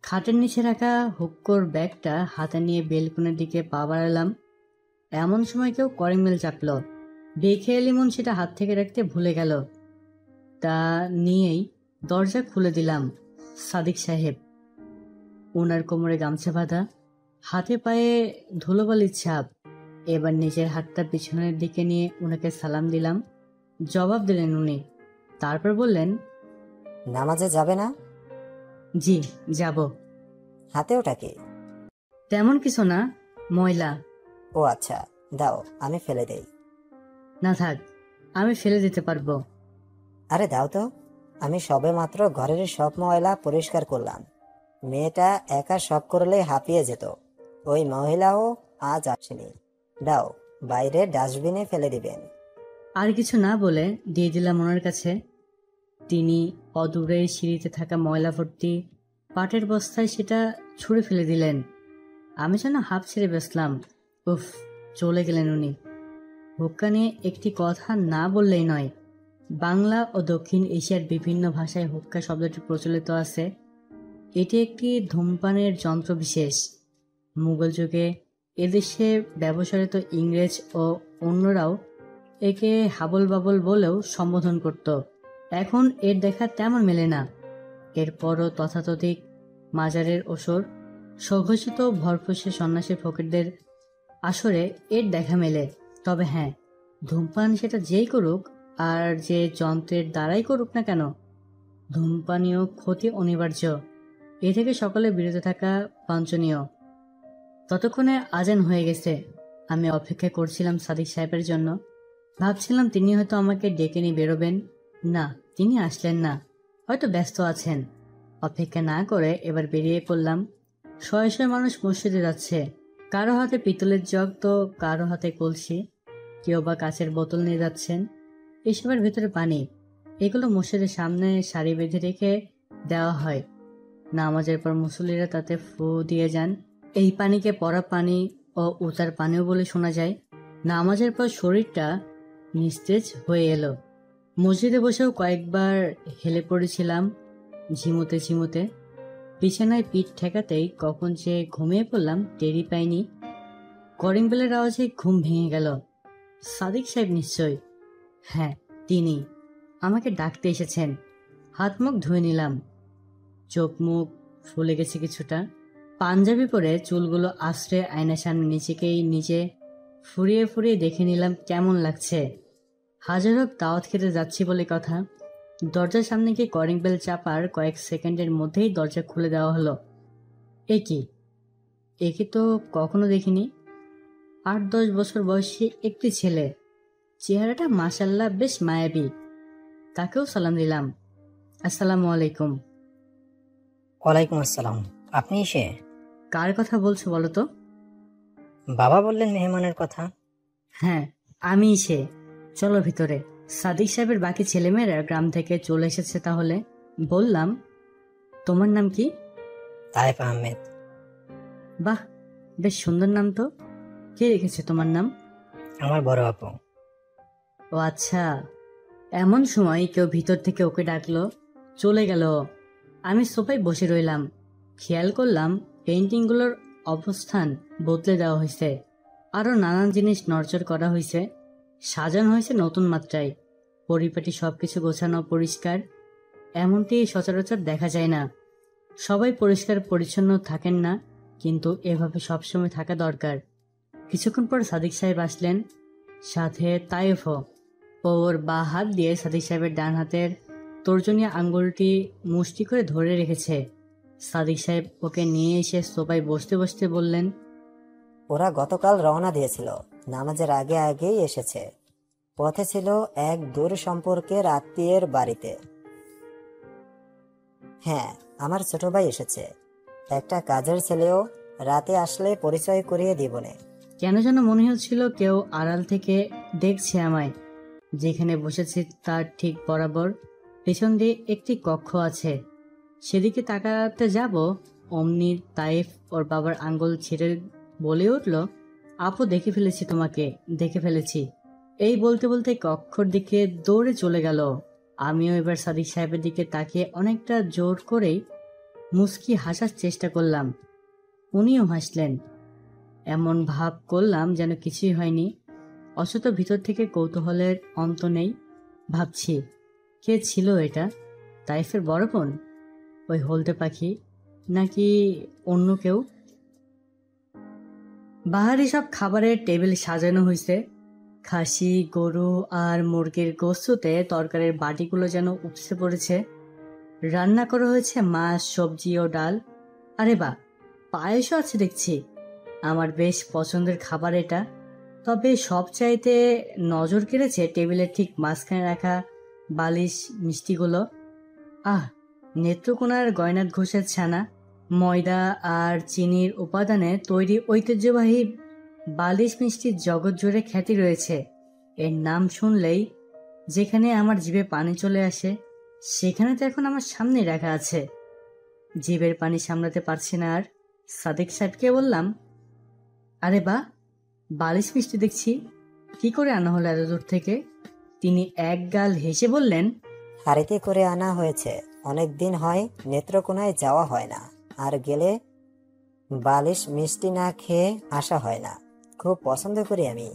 খাটের নিচে রাখা হুক্কোর ব্যাগটা হাতে নিয়ে বেলকনির দিকে পা বাড়ালাম। এমন সময় কেউ কলিং বেল চাপল। বেখেয়ালি মন সেটা হাত থেকে রাখতে ভুলে গেল। তা নিয়েই দরজা খুলে দিলাম। সাদিক সাহেব। ওনার কোমরে গামছা বাঁধা, হাতে পায়ে ধুলোবালির ছাপ। এবার নিজের হাতটা পিছনের দিকে নিয়ে ওনাকে সালাম দিলাম। জবাব দিলেন উনি। তারপর বললেন, নামাজে যাবে না? জি যাব। হাতে ওটা কি? তেমন কিছু না, ময়লা। ও আচ্ছা, দাও আমি ফেলে দেই। না থাক, আমি ফেলে দিতে পারবো। আরে দাও তো, আমি সবে মাত্র ঘরের সব ময়লা পরিষ্কার করলাম। মেয়েটা একা সব করলে হাঁপিয়ে যেত। ওই মহিলাও আজ আসেনি। দাও, বাইরে ডাস্টবিনে ফেলে দিবেন। আর কিছু না বলে দিয়ে দিলাম ওনার কাছে। তিনি অদূরে সিঁড়িতে থাকা ময়লা ভর্তি পাটের বস্তায় সেটা ছুঁড়ে ফেলে দিলেন। আমি যেন হাঁপ ছেড়ে বসলাম। উফ, চলে গেলেন উনি। হুক্কা নিয়ে একটি কথা না বললেই নয়। বাংলা ও দক্ষিণ এশিয়ার বিভিন্ন ভাষায় হুক্কা শব্দটি প্রচলিত আছে। এটি একটি ধূমপানের যন্ত্র বিশেষ। মুঘল যুগে এদেশে ব্যবহৃত ইংরেজ ও অন্যরাও একে হাবল বাবল বলেও সম্বোধন করত। এখন এর দেখা তেমন মেলে না। এরপরও তথাতথিক মাজারের ওসর স্বঘোষিত ভরপুষে সন্ন্যাসী ফকিরদের আসরে এর দেখা মেলে। তবে হ্যাঁ, ধূমপান সেটা যেই করুক আর যে যন্ত্রের দ্বারাই করুক না কেন, ধূমপানীয় ক্ষতি অনিবার্য। এ থেকে সকলে বিরত থাকা বাঞ্ছনীয়। ততক্ষণে আজান হয়ে গেছে। আমি অপেক্ষা করছিলাম সাদিক সাহেবের জন্য। ভাবছিলাম তিনি হয়তো আমাকে ডেকে নিয়ে বেরোবেন। না, তিনি আসলেন না, হয়তো ব্যস্ত আছেন। অপেক্ষা না করে এবার বেরিয়ে পড়লাম। শয়ে শয়ে মানুষ মসজিদে যাচ্ছে। কারো হাতে পিতলের জগ তো কারো হাতে কলসি, কেউ বা কাচের বোতল নিয়ে যাচ্ছেন। এসবের ভেতরে পানি। এগুলো মসজিদের সামনে সারি বেঁধে রেখে দেওয়া হয়। নামাজের পর মুসল্লিরা তাতে ফু দিয়ে যান। এই পানিকে পড়া পানি ও উতার পানিও বলে শোনা যায়। নামাজের পর শরীরটা নিস্তেজ হয়ে এলো। মসজিদে বসেও কয়েকবার হেলে পড়েছিলাম ঝিমুতে ঝিমুতে। বিছানায় পিঠ ঠেকাতেই কখন যে ঘুমিয়ে পড়লাম টেরই পাইনি। কলিং বেলের আওয়াজে ঘুম ভেঙে গেল। সাদিক সাহেব নিশ্চয়। হ্যাঁ, তিনি আমাকে ডাকতে এসেছেন। হাত মুখ ধুয়ে নিলাম। চোখ মুখ ফুলে গেছে কিছুটা। পাঞ্জাবি পরে চুলগুলো আশ্রে আয়নার সামনে নিজেকেই নিজে ফুরিয়ে ফুরিয়ে দেখে নিলাম কেমন লাগছে। হাজার হোক দাওয়াত খেতে যাচ্ছি বলে কথা। দরজার সামনে গিয়ে কলিং বেল চাপার কয়েক সেকেন্ডের মধ্যেই দরজা খুলে দেওয়া হলো। একে তো কখনো দেখিনি। 8-10 বছর বয়সী একটি ছেলে। চেহারাটা মাশাল্লাহ বেশ মায়াবী। তাকেও সালাম দিলাম। আসসালামু আলাইকুম। ওয়ালাইকুম আসসালাম। আপনি এসে? কার কথা বলছো বলো তো? বাবা বললেন মেহমানের কথা। হ্যাঁ, আমি সে। চলো ভিতরে। সাদিক সাহেবের বাকি ছেলেমেয়েরা গ্রাম থেকে চলে এসেছে তাহলে। বললাম, তোমার নাম কি? তায়েফ আহমেদ। বাহ, বেশ সুন্দর নাম তো। কে রেখেছে তোমার নাম? আমার বড় আপু। ও আচ্ছা। এমন সময় কেউ ভিতর থেকে ওকে ডাকলো। চলে গেল। আমি সোফায় বসে রইলাম। খেয়াল করলাম পেইন্টিংগুলোর অবস্থান বদলে দেওয়া হয়েছে। আরো নানান জিনিস নড়চড় করা হয়েছে। সাজানো হয়েছে নতুন মাত্রায়। পরিপাটি সবকিছু গোছানো পরিষ্কার। এমনটি সচরাচর দেখা যায় না। সবাই পরিষ্কার পরিচ্ছন্ন থাকেন না, কিন্তু এভাবে সবসময় থাকা দরকার। কিছুক্ষণ পর সাদিক সাহেব আসলেন, সাথে তায়েফও। ওর বা হাত দিয়ে সাদিক সাহেবের ডান হাতের তর্জনী আঙ্গুলটি মুষ্টি করে ধরে রেখেছে। সাদিক সাহেব ওকে নিয়ে এসে সোফায় বসতে বসতে বললেন, ওরা গতকাল রওনা দিয়েছিল। নামাজের আগে আগেই এসেছে। পথে ছিল এক দূর সম্পর্কের আত্মীয়ের বাড়িতে। হ্যাঁ, আমার ছোট ভাই এসেছে। একটা কাজের ছেলেও। রাতে আসলে পরিচয় করিয়ে দিবনে। কেন যেন মনে হচ্ছিল কেউ আড়াল থেকে দেখছে আমায়। যেখানে বসেছি তার ঠিক বরাবর পেছন দিয়ে একটি কক্ষ আছে। সেদিকে তাকাতে যাব, অমনি তাইফ ওর বাবার আঙ্গুল ছেড়ে বলে উঠল, আপু দেখে ফেলেছি তোমাকে, দেখে ফেলেছি। এই বলতে বলতে কক্ষর দিকে দৌড়ে চলে গেল। আমিও এবার সাদিক সাহেবের দিকে তাকিয়ে অনেকটা জোর করেই মুস্কি হাসার চেষ্টা করলাম। উনিও হাসলেন। এমন ভাব করলাম যেন কিছুই হয়নি, অথচ ভিতর থেকে কৌতূহলের অন্ত নেই। ভাবছি, কে ছিল এটা? তাইফের বড় বোন, ওই হলদে পাখি, নাকি অন্য কেউ? বাহারি সব খাবারের টেবিল সাজানো হয়েছে। খাসি, গরু আর মুরগির গোস্তুতে তরকারির বাটিগুলো যেন উপচে পড়েছে। রান্না করা হয়েছে মাছ, সবজি ও ডাল। আরে বা, পায়েসও আছে দেখছি। আমার বেশ পছন্দের খাবার এটা। তবে সবচাইতে নজর কেড়েছে টেবিলের ঠিক মাঝখানে রাখা বালিশ মিষ্টিগুলো। আহ, নেত্রকোনার গয়নাথ ঘোষের ছানা, ময়দা আর চিনির উপাদানে তৈরি ঐতিহ্যবাহী বালিশ মিষ্টির জগৎ জুড়ে খ্যাতি রয়েছে। এর নাম শুনলেই যেখানে আমার জিভে পানি চলে আসে, সেখানে তো এখন আমার সামনে রাখা আছে। জিভের পানি সামলাতে পারছি না আর। সাদিক সাহেবকে বললাম, আরে বা, বালিশ মিষ্টি দেখছি, কি করে আনা হলো এত দূর থেকে? তিনি এক গাল হেসে বললেন, হাড়িতে করে আনা হয়েছে, অনেক দিন হয় নেত্রকোনায় যাওয়া হয় না, আর গেলে বালিশ মিষ্টি না খেয়ে আসা হয় না। খুব পছন্দ করি আমি।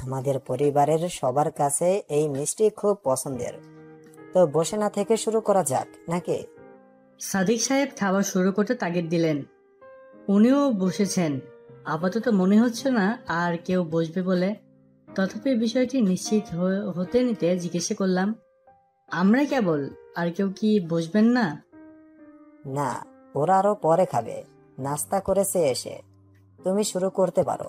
আমাদের পরিবারের সবার কাছে এই মিষ্টি খুব পছন্দের। তো বসে না থেকে শুরু করা যাক নাকি? সাদিক সাহেব খাবার শুরু করতে তাগিদ দিলেন। উনিও বসেছেন। আপাতত মনে হচ্ছে না আর কেউ বসবে বলে। তথাপি বিষয়টি নিশ্চিত হতে নিতে জিজ্ঞেস করলাম, আমরা কেবল, আর কেউ কি বসবেন না? না, ওরা আরো পরে খাবে, নাস্তা করেছে এসে। তুমি শুরু করতে পারো।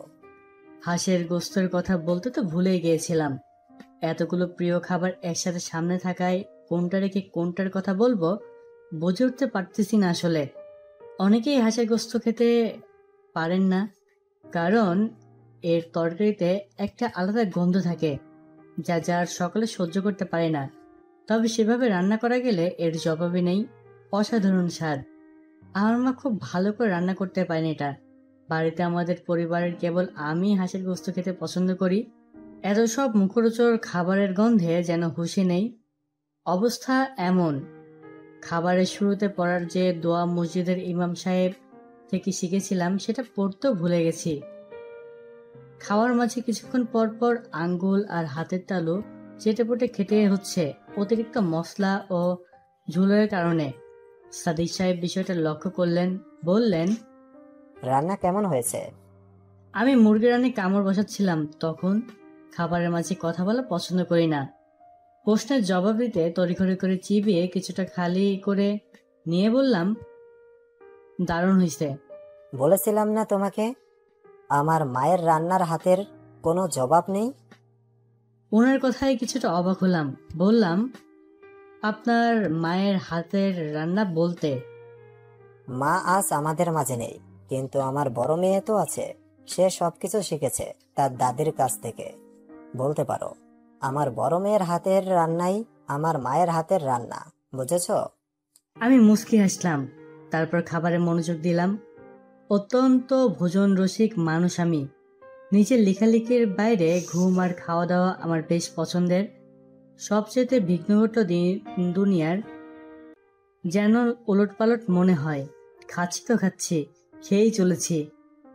হাঁসের গোস্তের কথা বলতে তো ভুলেই গিয়েছিলাম। এতগুলো প্রিয় খাবার একসাথে সামনে থাকায় কোনটা রেখে কোনটার কথা বলবো বুঝে উঠতে পারতেছি না আসলে। অনেকেই হাঁসের গোস্ত খেতে পারেন না, কারণ এর তরকারিতে একটা আলাদা গন্ধ থাকে, যা যার সকলে সহ্য করতে পারে না। তবে সেভাবে রান্না করা গেলে এর জবাবই নেই। অসাধারণ স্বাদ। আমার মা খুব ভালো করে রান্না করতে পারেন এটা। বাড়িতে আমাদের পরিবারের কেবল আমি হাঁসের গোস্ত খেতে পছন্দ করি। এত সব মুখরোচক খাবারের গন্ধে যেন হুঁশি নেই। অবস্থা এমন, খাবারের শুরুতে পড়ার যে দোয়া মসজিদের ইমাম সাহেব থেকে শিখেছিলাম, সেটা পড়তেও ভুলে গেছি। খাওয়ার মাঝে কিছুক্ষণ পর পর আঙ্গুল আর হাতের তালু চেটেপুটে খেতে হচ্ছে অতিরিক্ত মশলা ও ঝুলের কারণে। সাদিক সাহেব বিষয়টা লক্ষ্য করলেন, বললেন, রান্না কেমন হয়েছে? আমি মুরগি রানে কামড় বসাচ্ছিলাম তখন। খাবারের মাঝে কথা বলা পছন্দ করি না। প্রশ্নের জবাব দিতে তড়িঘড়ি করে চিবিয়ে কিছুটা খালি করে নিয়ে বললাম, দারুণ হয়েছে। বলেছিলাম না তোমাকে, আমার মায়ের রান্নার হাতের কোনো জবাব নেই। ওনার কথায় কিছুটা অবাক হলাম। বললাম, আপনার মায়ের হাতের রান্না বলতে? মা আজ আমাদের মাঝে নেই, কিন্তু আমার বড় মেয়ে তো আছে। সে সবকিছু শিখেছে তার দাদির কাছ থেকে। বলতে পারো, আমার বড় মেয়ের হাতের রান্নাই আমার মায়ের হাতের রান্না, বুঝেছো? আমি মুচকি হাসলাম। তারপর খাবারে মনোযোগ দিলাম। অত্যন্ত ভোজন রসিক মানুষ আমি। নিজের লেখালেখির বাইরে ঘুম আর খাওয়া দাওয়া আমার বেশ পছন্দের। সবচেয়ে বিঘ্নঘট দুনিয়ার যেন ওলটপালট মনে হয়। খাচ্ছি তো খাচ্ছি, খেয়েই চলেছি।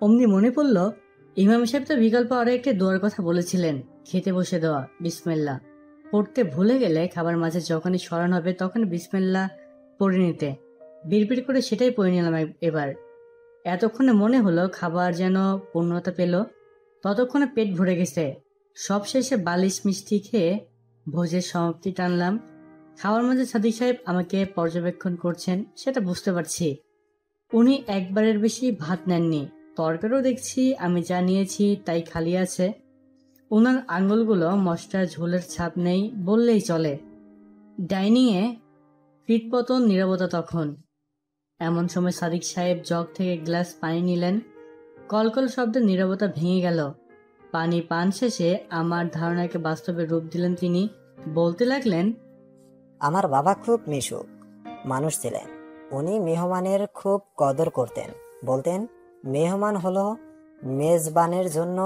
অমনি মনে পড়ল, ইমাম সাহেব তো বিকল্প আরো একটি দোয়ার কথা বলেছিলেন, খেতে বসে দেওয়া, বিসমিল্লাহ পড়তে ভুলে গেলে খাবার মাঝে যখনই স্মরণ হবে তখন বিসমিল্লাহ পড়ে নিতে। বিড়বিড় করে সেটাই পড়ে নিলাম এবার। এতক্ষণে মনে হলো খাবার যেন পূর্ণতা পেল। ততক্ষণে পেট ভরে গেছে। সবশেষে বালিশ মিষ্টি খেয়ে ভোজের সমাপ্তি টানলাম। খাওয়ার মাঝে সাদিক সাহেব আমাকে পর্যবেক্ষণ করছেন, সেটা বুঝতে পারছি। উনি একবারের বেশি ভাত নেননি। তরকারিও দেখছি আমি যা নিয়েছি তাই খালি আছে। ওনার আঙ্গুলগুলো মশলার ঝোলের ছাপ নেই বললেই চলে। ডাইনিংয়ে কীটপতন নীরবতা তখন। এমন সময় সাদিক সাহেব জগ থেকে গ্লাস পানি নিলেন। কলকল শব্দে নীরবতা ভেঙে গেল। পানি পান শেষে আমার ধারণাকে বাস্তবে রূপ দিলেন তিনি। বলতে লাগলেন, আমার বাবা খুব মিশুক মানুষ ছিলেন। উনি মেহমানের খুব কদর করতেন। বলতেন, মেহমান হলো মেজবানের জন্য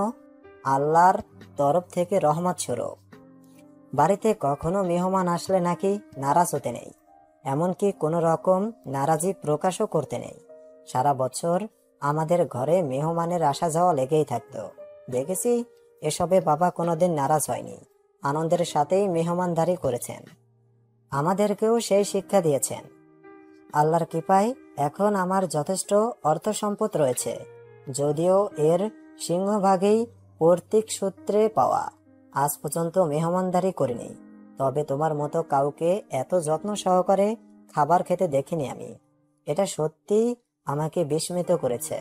আল্লাহর তরফ থেকে রহমত স্বরূপ। বাড়িতে কখনো মেহমান আসলে নাকি নারাজ হতে নেই, এমনকি কোনো রকম নারাজি প্রকাশও করতে নেই। সারা বছর আমাদের ঘরে মেহমানের আসা যাওয়া লেগেই থাকতো। দেখেছি এসবে বাবা কোনোদিন নারাজ হয়নি, আনন্দের সাথেই মেহমানদারি করেছেন। আমাদেরকেও সেই শিক্ষা দিয়েছেন। আল্লাহর কৃপায় এখন আমার যথেষ্ট অর্থ সম্পদ রয়েছে, যদিও এর সিংহভাগই পৈতৃক সূত্রে পাওয়া। আজ পর্যন্ত মেহমানদারি করিনি, তবে তোমার মতো কাউকে এত যত্ন সহকারে খাবার খেতে দেখিনি আমি। এটা সত্যি আমাকে বিস্মিত করেছে।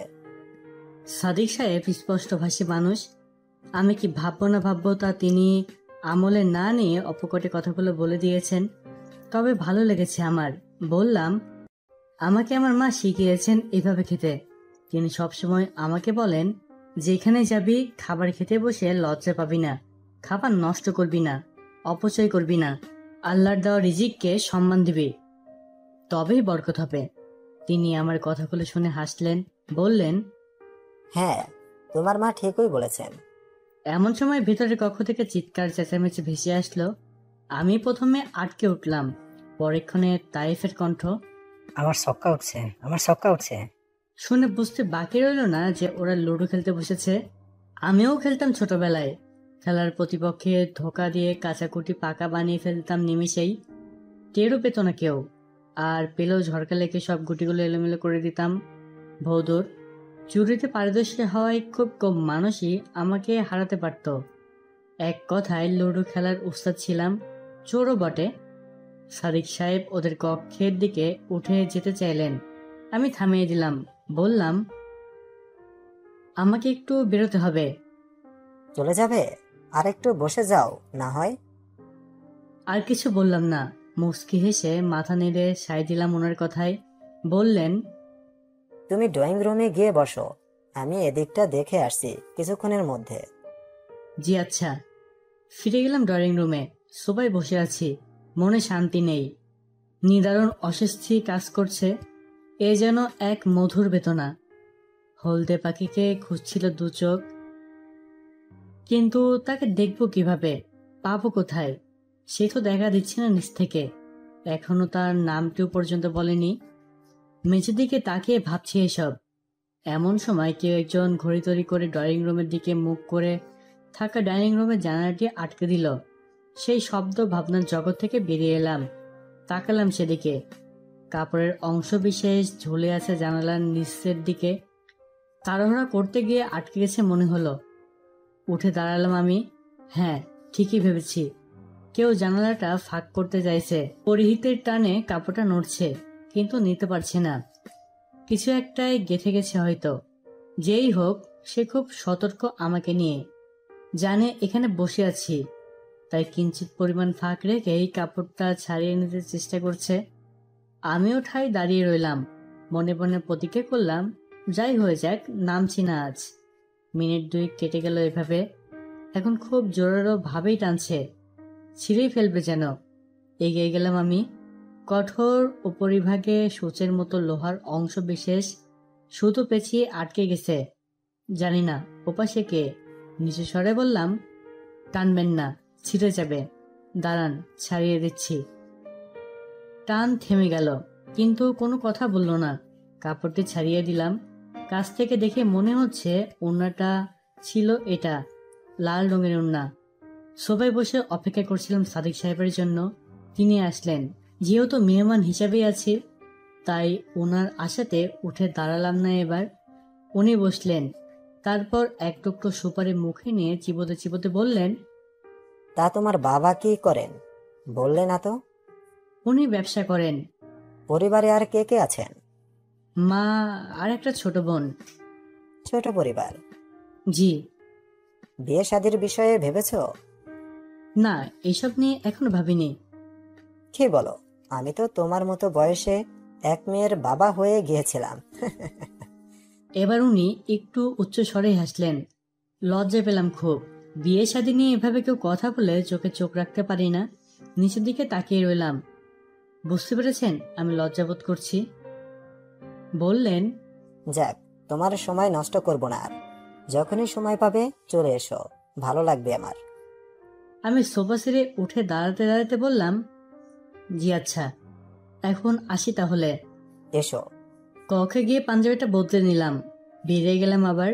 সাদিক সাহেব স্পষ্টভাষী মানুষ। আমি কি ভাববো না ভাববো তা তিনি আমলে না নিয়ে অপকটে কথাগুলো বলে দিয়েছেন। তবে ভালো লেগেছে আমার। বললাম, আমাকে আমার মা শিখিয়েছেন এভাবে খেতে। তিনি সবসময় আমাকে বলেন, যেখানে যাবি খাবার খেতে বসে লজ্জা পাবি না, খাবার নষ্ট করবি না, অপচয় করবি না, আল্লাহর দেওয়া রিজিককে সম্মান দিবি, তবেই বরকত হবে। তিনি আমার কথাগুলো শুনে হাসলেন, বললেন, হ্যাঁ, তোমার মা ঠিকই বলেছেন। এমন সময় ভিতরের কক্ষ থেকে চিৎকার চেঁচামেচি ভেসে আসলো। আমি প্রথমে আটকে উঠলাম, পরেক্ষণে তাইফের কণ্ঠ। আমার ছক্কা উঠছে, আমার ছক্কা উঠছে। শুনে বুঝতে বাকি রইল না যে ওরা লুডো খেলতে বসেছে। আমিও খেলতাম ছোটবেলায়। খেলার প্রতিপক্ষে ধোকা দিয়ে কাঁচাকুটি পাকা বানিয়ে ফেলতাম নিমিষেই, টেরও পেত না কেউ। আর পেলেও ঝড়কা লেগে সব গুটিগুলো এলোমেলো করে দিতাম। ভৌদুর চুরিতে পারদর্শী হওয়ায় খুব কম মানুষই আমাকে হারাতে পারত। এক কথায় লুডো খেলার উস্তাদ ছিলাম, চোরও বটে। সাদিক সাহেব ওদের কক্ষের দিকে উঠে যেতে চাইলেন। আমি থামিয়ে দিলাম, বললাম, আমাকে একটু বেরোতে হবে। চলে যাবে? আর একটু বসে যাও না হয়। আর কিছু বললাম না, মুচকি হেসে মাথা নেড়ে সায় দিলাম ওনার কথায়। বললেন, তুমি ড্রয়িং রুমে গিয়ে বসো, আমি এদিকটা দেখে আসছি কিছুক্ষণের মধ্যে। জি আচ্ছা। ফিরে গেলাম ড্রয়িং রুমে। সোফায় বসে আছি, মনে শান্তি নেই। নিদারুণ অস্বস্তি কাজ করছে। এ যেন এক মধুর বেদনা। হলদে পাখিকে খুঁজছিল দু চোখ, কিন্তু তাকে দেখবো কিভাবে, পাবো কোথায়? সে তো দেখা দিচ্ছে না নিচ থেকে। এখনো তার নামটিও পর্যন্ত বলেনি। মেঝের দিকে তাকিয়ে ভাবছি এসব। এমন সময় কেউ একজন ঘড়ি তড়ি করে ড্রয়িং রুমের দিকে মুখ করে থাকা ডাইনিং রুমের জানালাটি আটকে দিল। সেই শব্দ ভাবনার জগৎ থেকে বেরিয়ে এলাম, তাকালাম সেদিকে। কাপড়ের অংশ বিশেষ ঝুলে আছে জানালার নিচের দিকে। তাড়াহুড়া করতে গিয়ে আটকে গেছে মনে হলো। উঠে দাঁড়ালাম আমি। হ্যাঁ, ঠিকই ভেবেছি, কেউ জানালাটা ফাঁক করতে চাইছে। পরিহিতের টানে কাপড়টা নড়ছে, কিন্তু নিতে পারছে না। কিছু একটাই গেঁথে গেছে হয়তো। যেই হোক, সে খুব সতর্ক আমাকে নিয়ে। জানে এখানে বসে আছি, তাই কিঞ্চিত পরিমাণ ফাঁক রেখে এই কাপড়টা ছাড়িয়ে নিতে চেষ্টা করছে। আমিও ঠাই দাঁড়িয়ে রইলাম, মনে মনে প্রতিজ্ঞা করলাম, যাই হয়ে যাক, নামছি না আজ। মিনিট দুই কেটে গেল এভাবে। এখন খুব জোরালো ভাবেই টানছে, ছিঁড়েই ফেলবে যেন। এগিয়ে গেলাম আমি। কঠোর উপরিভাগে সূচের মতো লোহার অংশ বিশেষ সুতো পেঁচিয়ে আটকে গেছে। জানি না ওপাশে কে। নিচে স্বরে বললাম, টানবেন না, ছিঁড়ে যাবে, দাঁড়ান, ছাড়িয়ে দিচ্ছি। টান থেমে গেল, কিন্তু কোনো কথা বলল না। কাপড়টি ছাড়িয়ে দিলাম। কাছ থেকে দেখে মনে হচ্ছে ওড়নাটা ছিল এটা, লাল রঙের ওড়না। সোফায় বসে অপেক্ষা করছিলাম সাদিক সাহেবের জন্য। তিনি আসলেন। যেহেতু মেহমান হিসাবেই আছি, তাই ওনার আশাতে উঠে দাঁড়ালাম না এবার। উনি বসলেন, তারপর এক টুকরো সুপারি মুখে নিয়ে চিবোতে চিবোতে বললেন, তা তোমার বাবা কি করেন বললে না তো? উনি ব্যবসা করেন। পরিবারে আর কে কে আছেন? মা আর একটা ছোট বোন। ছোট পরিবার। জি। বিয়ে শাদীর বিষয়ে ভেবেছো? না, এসব নিয়ে এখনো ভাবিনি। কি বলো, আমি তো তোমার মতো বয়সে এক মেয়ের বাবা হয়ে গিয়েছিলাম। এবার উনি একটু উচ্চ স্বরে হাসলেন। লজ্জা পেলাম খুব। বিয়ে শাদী নিয়ে এভাবে কেউ কথা বলে চোখে চোখ রাখতে পারি না। নিচের দিকে তাকিয়ে রইলাম। বুঝতে পেরেছেন আমি লজ্জাবোধ করছি। বললেন, যাক, তোমার সময় নষ্ট করব না আর। যখনই সময় পাবে চলে এসো, ভালো লাগবে আমার। আমি সোফা ছেড়ে উঠে দাঁড়াতে দাঁড়াতে বললাম, জি আচ্ছা, এখন আসি তাহলে। এসো। কক্ষে গিয়ে পাঞ্জাবিটা বদলে নিলাম। বেরিয়ে গেলাম আবার।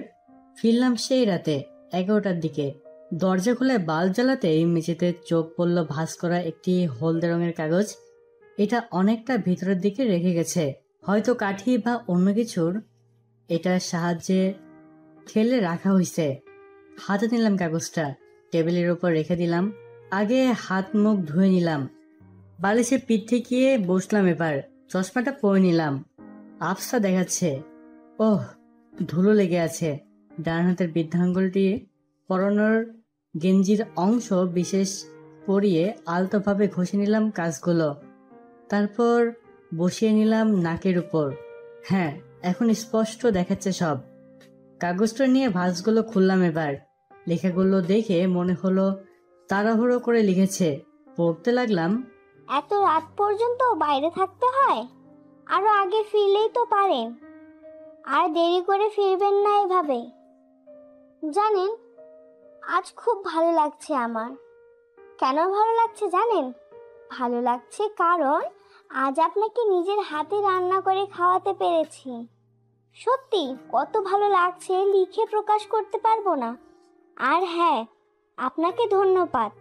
ফিরলাম সেই রাতে 11টার দিকে। দরজা খুলে বাল্ব জ্বালাতেই মেঝেতে চোখ পড়ল ভাঁজ করা একটি হলদে রঙের কাগজ। এটা অনেকটা ভিতরের দিকে রেখে গেছে, হয়তো কাঠি বা অন্য কিছুর। এটার সাহায্যে ঠেলে রাখা হয়েছে। হাতে নিলাম কাগজটা, টেবিলের উপর রেখে দিলাম। আগে হাত মুখ ধুয়ে নিলাম, বালিশে পিঠ ঠেকিয়ে বসলাম। এবার চশমাটা পরে নিলাম। আবসা দেখাচ্ছে। ওহ, ধুলো লেগে আছে। ডান হাতের বৃদ্ধাঙ্গুলটি পরনের গেঞ্জির অংশ বিশেষ পরিয়ে আলতোভাবে ঘষে নিলাম কাজগুলো। তারপর বসিয়ে নিলাম নাকের উপর। হ্যাঁ, এখন স্পষ্ট দেখাচ্ছে সব। কাগজটা নিয়ে ভাঁজগুলো খুললাম। এবার লেখাগুলো দেখে মনে হলো তাড়াহুড়ো করে লিখেছে। পড়তে লাগলাম। এত রাত পর্যন্ত বাইরে থাকতে হয়, আরো আগে ফিরলেই তো পারেন। আর দেরি করে ফিরবেন না এভাবে। জানেন, আজ খুব ভালো লাগছে আমার। কেন ভালো লাগছে জানেন? ভালো লাগছে কারণ আজ আপনাকে নিজের হাতে রান্না করে খাওয়াতে পেরেছি। সত্যি কত ভালো লাগছে, লিখে প্রকাশ করতে পারবো না। আর হ্যাঁ, আপনাকে ধন্যবাদ।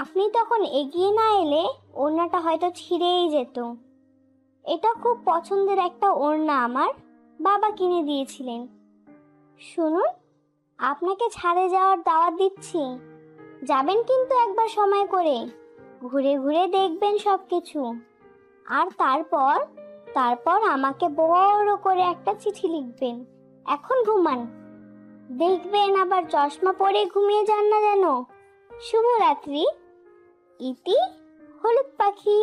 আপনি তখন এগিয়ে না এলে ওড়নাটা হয়তো ছিঁড়েই যেত। এটা খুব পছন্দের একটা ওড়না, আমার বাবা কিনে দিয়েছিলেন। শুনুন, আপনাকে ছাদে যাওয়ার দাওয়াত দিচ্ছি। যাবেন কিন্তু একবার সময় করে, ঘুরে ঘুরে দেখবেন সব কিছু। আর তারপর আমাকে বড় করে একটা চিঠি লিখবেন। এখন ঘুমান, দেখবেন আবার চশমা পরে ঘুমিয়ে যান না যেন। শুভরাত্রি। ইতি, হলুদ পাখি।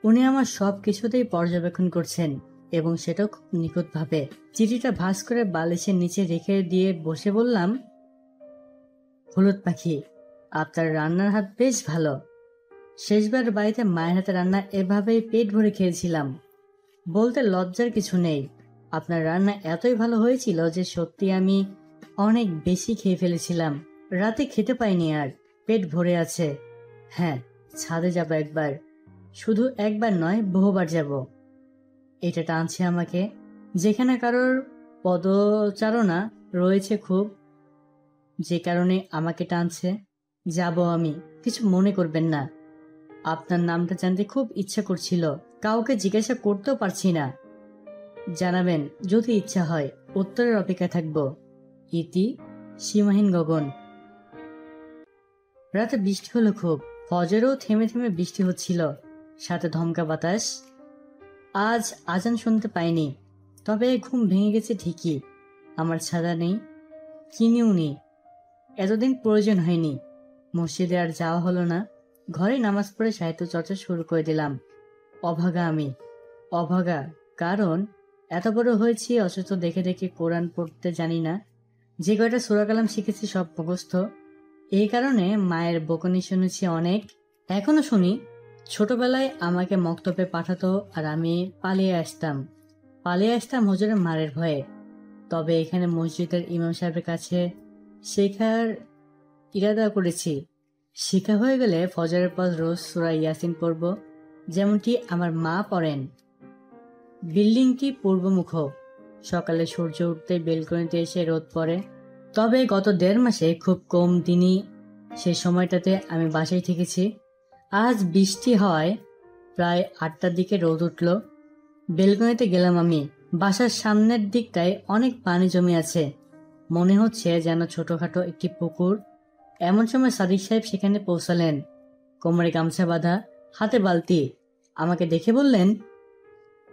উনি আমার সব কিছুতেই পর্যবেক্ষণ করছেন এবং সেটাও খুব নিখুঁতভাবে। চিঠিটা ভাঁজ করে বালিশের নিচে রেখে দিয়ে বসে বললাম, হলুদ পাখি, আপনার রান্নার হাত বেশ ভালো। শেষবার বাড়িতে মায়ের হাতে রান্না এভাবেই পেট ভরে খেয়েছিলাম। বলতে লজ্জার কিছু নেই। আপনার রান্না এতই ভালো হয়েছিল যে সত্যি আমি অনেক বেশি খেয়ে ফেলেছিলাম। রাতে খেতে পাইনি আর, পেট ভরে আছে। হ্যাঁ, ছাদে যাব একবার, শুধু একবার নয়, বহুবার যাব। এটা টানছে আমাকে, যেখানে কারোর পদচারণা রয়েছে খুব, যে কারণে আমাকে টানছে। যাব আমি, কিছু মনে করবেন না। আপনার নামটা জানতে খুব ইচ্ছা করছিল, কাউকে জিজ্ঞাসা করতেও পারছি না। জানাবেন যদি ইচ্ছা হয়, উত্তরের অপেক্ষা থাকব। ইতি, সীমাহীন গগন। রাতে বৃষ্টি হলো খুব, ফজরেও থেমে থেমে বৃষ্টি হচ্ছিল, সাথে ধমকা বাতাস। আজ আজান শুনতে পাইনি, তবে ঘুম ভেঙে গেছে ঠিকই। আমার ছাদা নেই, কিনেও নেই। এতদিন প্রয়োজন হয়নি। মসজিদে আর যাওয়া হলো না। ঘরে নামাজ পড়ে সাহিত্য চর্চা শুরু করে দিলাম। অভাগা আমি, অভাগা। কারণ এত বড় হয়েছি অথচ দেখে দেখে কোরআন পড়তে জানি না। যে কয়টা সূরা কালাম শিখেছি সব মুখস্থ। এই কারণে মায়ের বকুনি শুনেছি অনেক, এখনো শুনি। ছোটবেলায় আমাকে মক্তবে পাঠাতো আর আমি পালিয়ে আসতাম হুজুরের মারের ভয়ে। তবে এখানে মসজিদের ইমাম সাহেবের কাছে শেখার ইরাদা করেছি। শিখা হয়ে গেলে ফজরের পর রোজ সূরা ইয়াসিন পড়ব, যেমনটি আমার মা পড়েন। বিল্ডিংটি পূর্বমুখ। সকালে সূর্য উঠতে বেলকনিতে এসে রোদ পড়ে। তবে গত 1.5 মাসে খুব কম দিনই সে সময়টাতে আমি বাসায় থেকেছি। আজ বৃষ্টি হওয়ায় প্রায় 8টার দিকে রোদ উঠল। বেলকনিতে গেলাম আমি। বাসার সামনের দিকটায় অনেক পানি জমে আছে, মনে হচ্ছে যেন ছোটখাটো একটি পুকুর। এমন সময় সাদিক সাহেব সেখানে পৌঁছালেন, কোমরে গামছা বাঁধা, হাতে বালতি। আমাকে দেখে বললেন,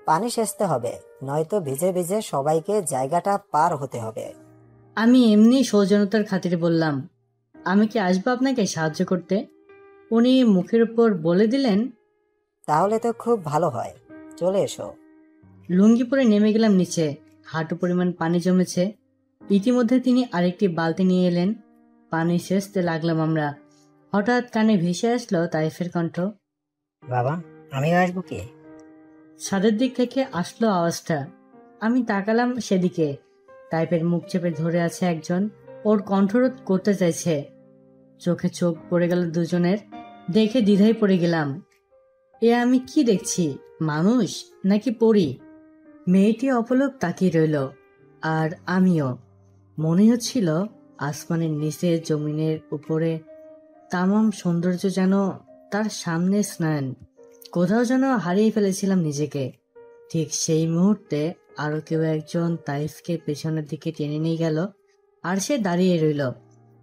পানি সেচতে হবে, নয়তো ভিজে ভিজে সবাইকে জায়গাটা পার হতে হবে। আমি এমনি সৌজন্যতার খাতিরে বললাম, আমি কি আসবো আপনাকে সাহায্য করতে? উনি মুখের উপর বলে দিলেন, তাহলে তো খুব ভালো হয়, চলে এসো। লুঙ্গি পরে নেমে গেলাম নিচে। হাঁটু পরিমাণ পানি জমেছে। ইতিমধ্যে তিনি আরেকটি বালতি নিয়ে এলেন। পানি সেচতে লাগলাম আমরা। হঠাৎ কানে ভেসে আসলো তাইফের কণ্ঠ, বাবা, আমিও আসবো কি? ছাদের দিক থেকে আসলো আওয়াজটা। আমি তাকালাম সেদিকে। তাইফের মুখ চেপে ধরে আছে একজন, ওর কণ্ঠরোধ করতে চাইছে। চোখে চোখ পড়ে গেল দুজনের। দেখে দ্বিধায় পড়ে গেলাম। এ আমি কি দেখছি, মানুষ নাকি পরী? মেয়েটি অপলক তাকিয়ে রইল। আর আমিও। মনে হচ্ছিল আসমানের নিচে জমিনের উপরে তামাম সৌন্দর্য যেন তার সামনে স্নান। কোথাও যেন হারিয়ে ফেলেছিলাম নিজেকে। ঠিক সেই মুহূর্তে আরো কেউ একজন তাইফকে পেছনের দিকে টেনে নিয়ে গেল, আর সে দাঁড়িয়ে রইল।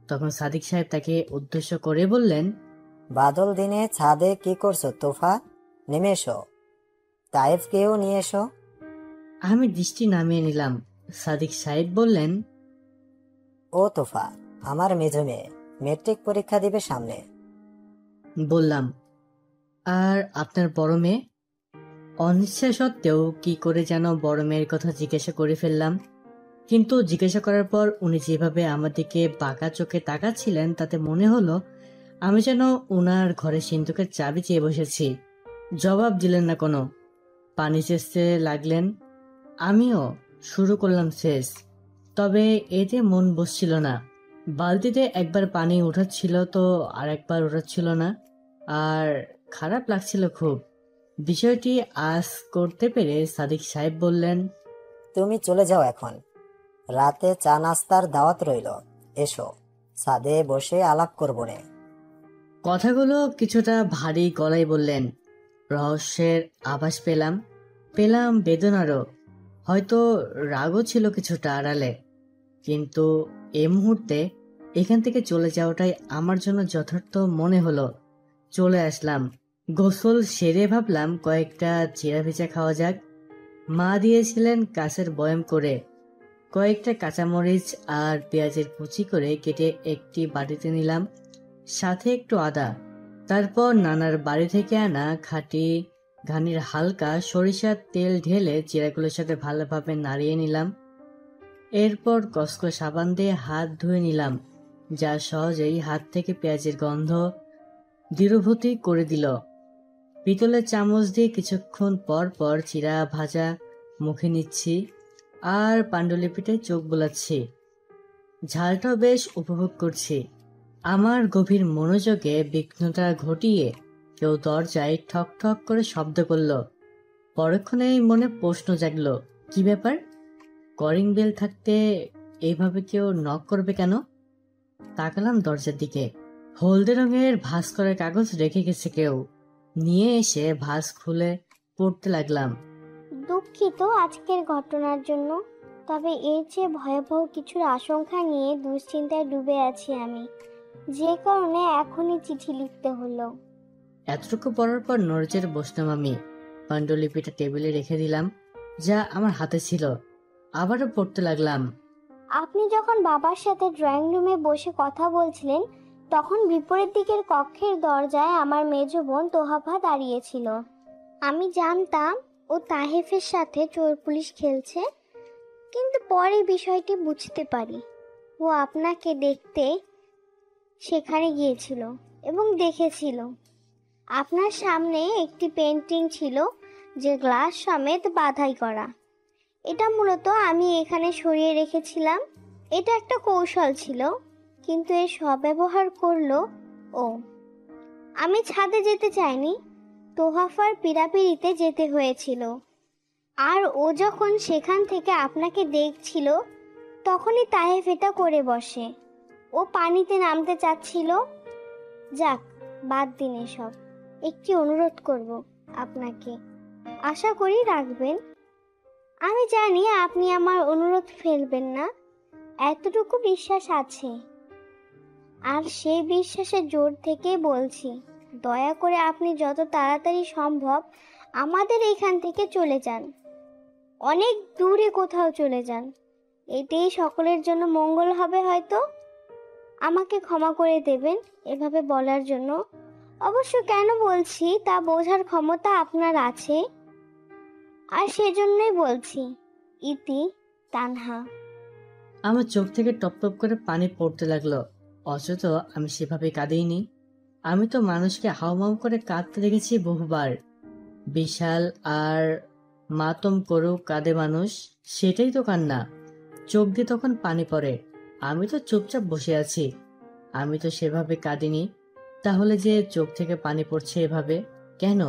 তখন সাদিক সাহেব তাকে উদ্দেশ্য করে বললেন, বাদল দিনে ছাদে কি করছো তোফা? নেমে এসো, তাইফকেও নিয়ে এসো। আমি দৃষ্টি নামিয়ে নিলাম। সাদিক সাহেব বললেন, ও তোফা, আমার মেজো মেয়ে, মেট্রিক পরীক্ষা দিবে সামনে। বললাম, আর আপনার বড় মেয়ে? অনিচ্ছা সত্ত্বেও কি করে যেন বড় মেয়ের কথা জিজ্ঞাসা করে ফেললাম। কিন্তু জিজ্ঞাসা করার পর উনি যেভাবে আমার দিকে বাঁকা চোখে তাকাচ্ছিলেন তাতে মনে হলো আমি যেন উনার ঘরে সিন্ধুকের চাবি চেয়ে বসেছি। জবাব দিলেন না কোনো। পানি চেষ্টা লাগলেন। আমিও শুরু করলাম শেষ। তবে এতে মন বসছিল না। বালতিতে একবার পানি উঠাচ্ছিল তো আর একবার উঠাচ্ছিল না, আর খারাপ লাগছিল খুব। বিষয়টি আজ করতে পেরে সাদিক সাহেব বললেন, তুমি চলে যাও এখন, রাতে চা নাস্তার দাওয়াত রইল, এসো, ছাদে বসে আলাপ করবো রে। কথাগুলো কিছুটা ভারী গলায় বললেন। রহস্যের আভাস পেলাম, পেলাম বেদনারও, হয়তো রাগও ছিল কিছুটা আড়ালে। কিন্তু এ মুহূর্তে এখান থেকে চলে যাওয়াটাই আমার জন্য যথার্থ মনে হলো। চলে আসলাম। গোসল সেরে ভাবলাম কয়েকটা চিড়া ভেজা খাওয়া যাক। মা দিয়েছিলেন কাঁচের বয়াম করে। কয়েকটা কাঁচামরিচ আর পেঁয়াজের কুচি করে কেটে একটি বাটিতে নিলাম, সাথে একটু আদা। তারপর নানার বাড়ি থেকে আনা খাঁটি ঘানির হালকা সরিষার তেল ঢেলে চিড়াগুলোর সাথে ভালোভাবে নাড়িয়ে নিলাম। এরপর কসকো সাবান দিয়ে হাত ধুয়ে নিলাম, যা সহজেই হাত থেকে পেঁয়াজের গন্ধ দূরীভূত করে দিল। পিতলের চামচ দিয়ে কিছুক্ষণ পর পর চিড়া ভাজা মুখে নিচ্ছি আর পাণ্ডুলিপিটায় চোখ বোলাচ্ছি। ঝালটাও বেশ উপভোগ করছি। আমার গভীর মনোযোগে বিঘ্নতা ঘটিয়ে কেউ দরজায় ঠক ঠক করে শব্দ করল। পরক্ষণেই মনে প্রশ্ন জাগলো, কি ব্যাপার? কলিং বেল থাকতে এইভাবে কেউ নক করবে কেন? তাকালাম দরজার দিকে। হলদে রঙের ভাঁজ করা কাগজ রেখে গেছে কেউ। নিয়ে এসে ভাঁজ খুলে পড়তে লাগলাম। দুঃখিত আজকের ঘটনার জন্য, তবে এর চেয়ে ভয়াবহ কিছুর আশঙ্কা নিয়ে দুশ্চিন্তায় ডুবে আছি আমি, যে কারণে এখনই চিঠি লিখতে হলো। এতটুকু পড়ার পর নড়চের বসলাম আমি। পাণ্ডুলিপিটা টেবিলে রেখে দিলাম, যা আমার হাতে ছিল। আবারও পড়তে লাগলাম। আপনি যখন বাবার সাথে ড্রয়িং রুমে বসে কথা বলছিলেন, তখন বিপরীত দিকের কক্ষের দরজায় আমার মেজ বোন তোহাফা দাঁড়িয়েছিল। আমি জানতাম ও তাহেফের সাথে চোর পুলিশ খেলছে, কিন্তু পরে বিষয়টি বুঝতে পারি। ও আপনাকে দেখতে সেখানে গিয়েছিল এবং দেখেছিল। আপনার সামনে একটি পেন্টিং ছিল যে গ্লাস সমেত বাধাই করা। এটা মূলত আমি এখানে সরিয়ে রেখেছিলাম। এটা একটা কৌশল ছিল, কিন্তু এর সদ্ব্যবহার করলো ও। আমি ছাদে যেতে চাইনি, তোহাফার পীড়াপিড়িতে যেতে হয়েছিল। আর ও যখন সেখান থেকে আপনাকে দেখছিল, তখনই তাহেফ এটা করে বসে। ও পানিতে নামতে চাচ্ছিল। যাক, বাদ দিন এসব। একটি অনুরোধ করব আপনাকে, আশা করি রাখবেন। আমি জানি আপনি আমার অনুরোধ ফেলবেন না, এতটুকু বিশ্বাস আছে। আর সেই বিশ্বাসের জোর থেকে বলছি, দয়া করে আপনি যত তাড়াতাড়ি সম্ভব আমাদের এখান থেকে চলে যান। অনেক দূরে কোথাও চলে যান, এটাই সকলের জন্য মঙ্গল হবে হয়তো। আমাকে ক্ষমা করে দেবেন এভাবে বলার জন্য। অবশ্য কেন বলছি তা বোঝার ক্ষমতা আপনার আছে, আর সেজন্যই বলছি। ইতি তানহা। আমার চোখ থেকে টপ টপ করে পানি পড়তে লাগলো। অথচ আমি সেভাবে কাঁদিনি। আমি তো মানুষকে হাউমাউ করে কাঁদতে দেখেছি বহুবার। বিশাল আর মাতম করুক কাঁদে মানুষ, সেটাই তো কান্না। চোখ দিয়ে তখন পানি পড়ে। আমি তো চুপচাপ বসে আছি। আমি তো সেভাবে কাঁদিনি। তাহলে যে চোখ থেকে পানি পড়ছে এভাবে কেন?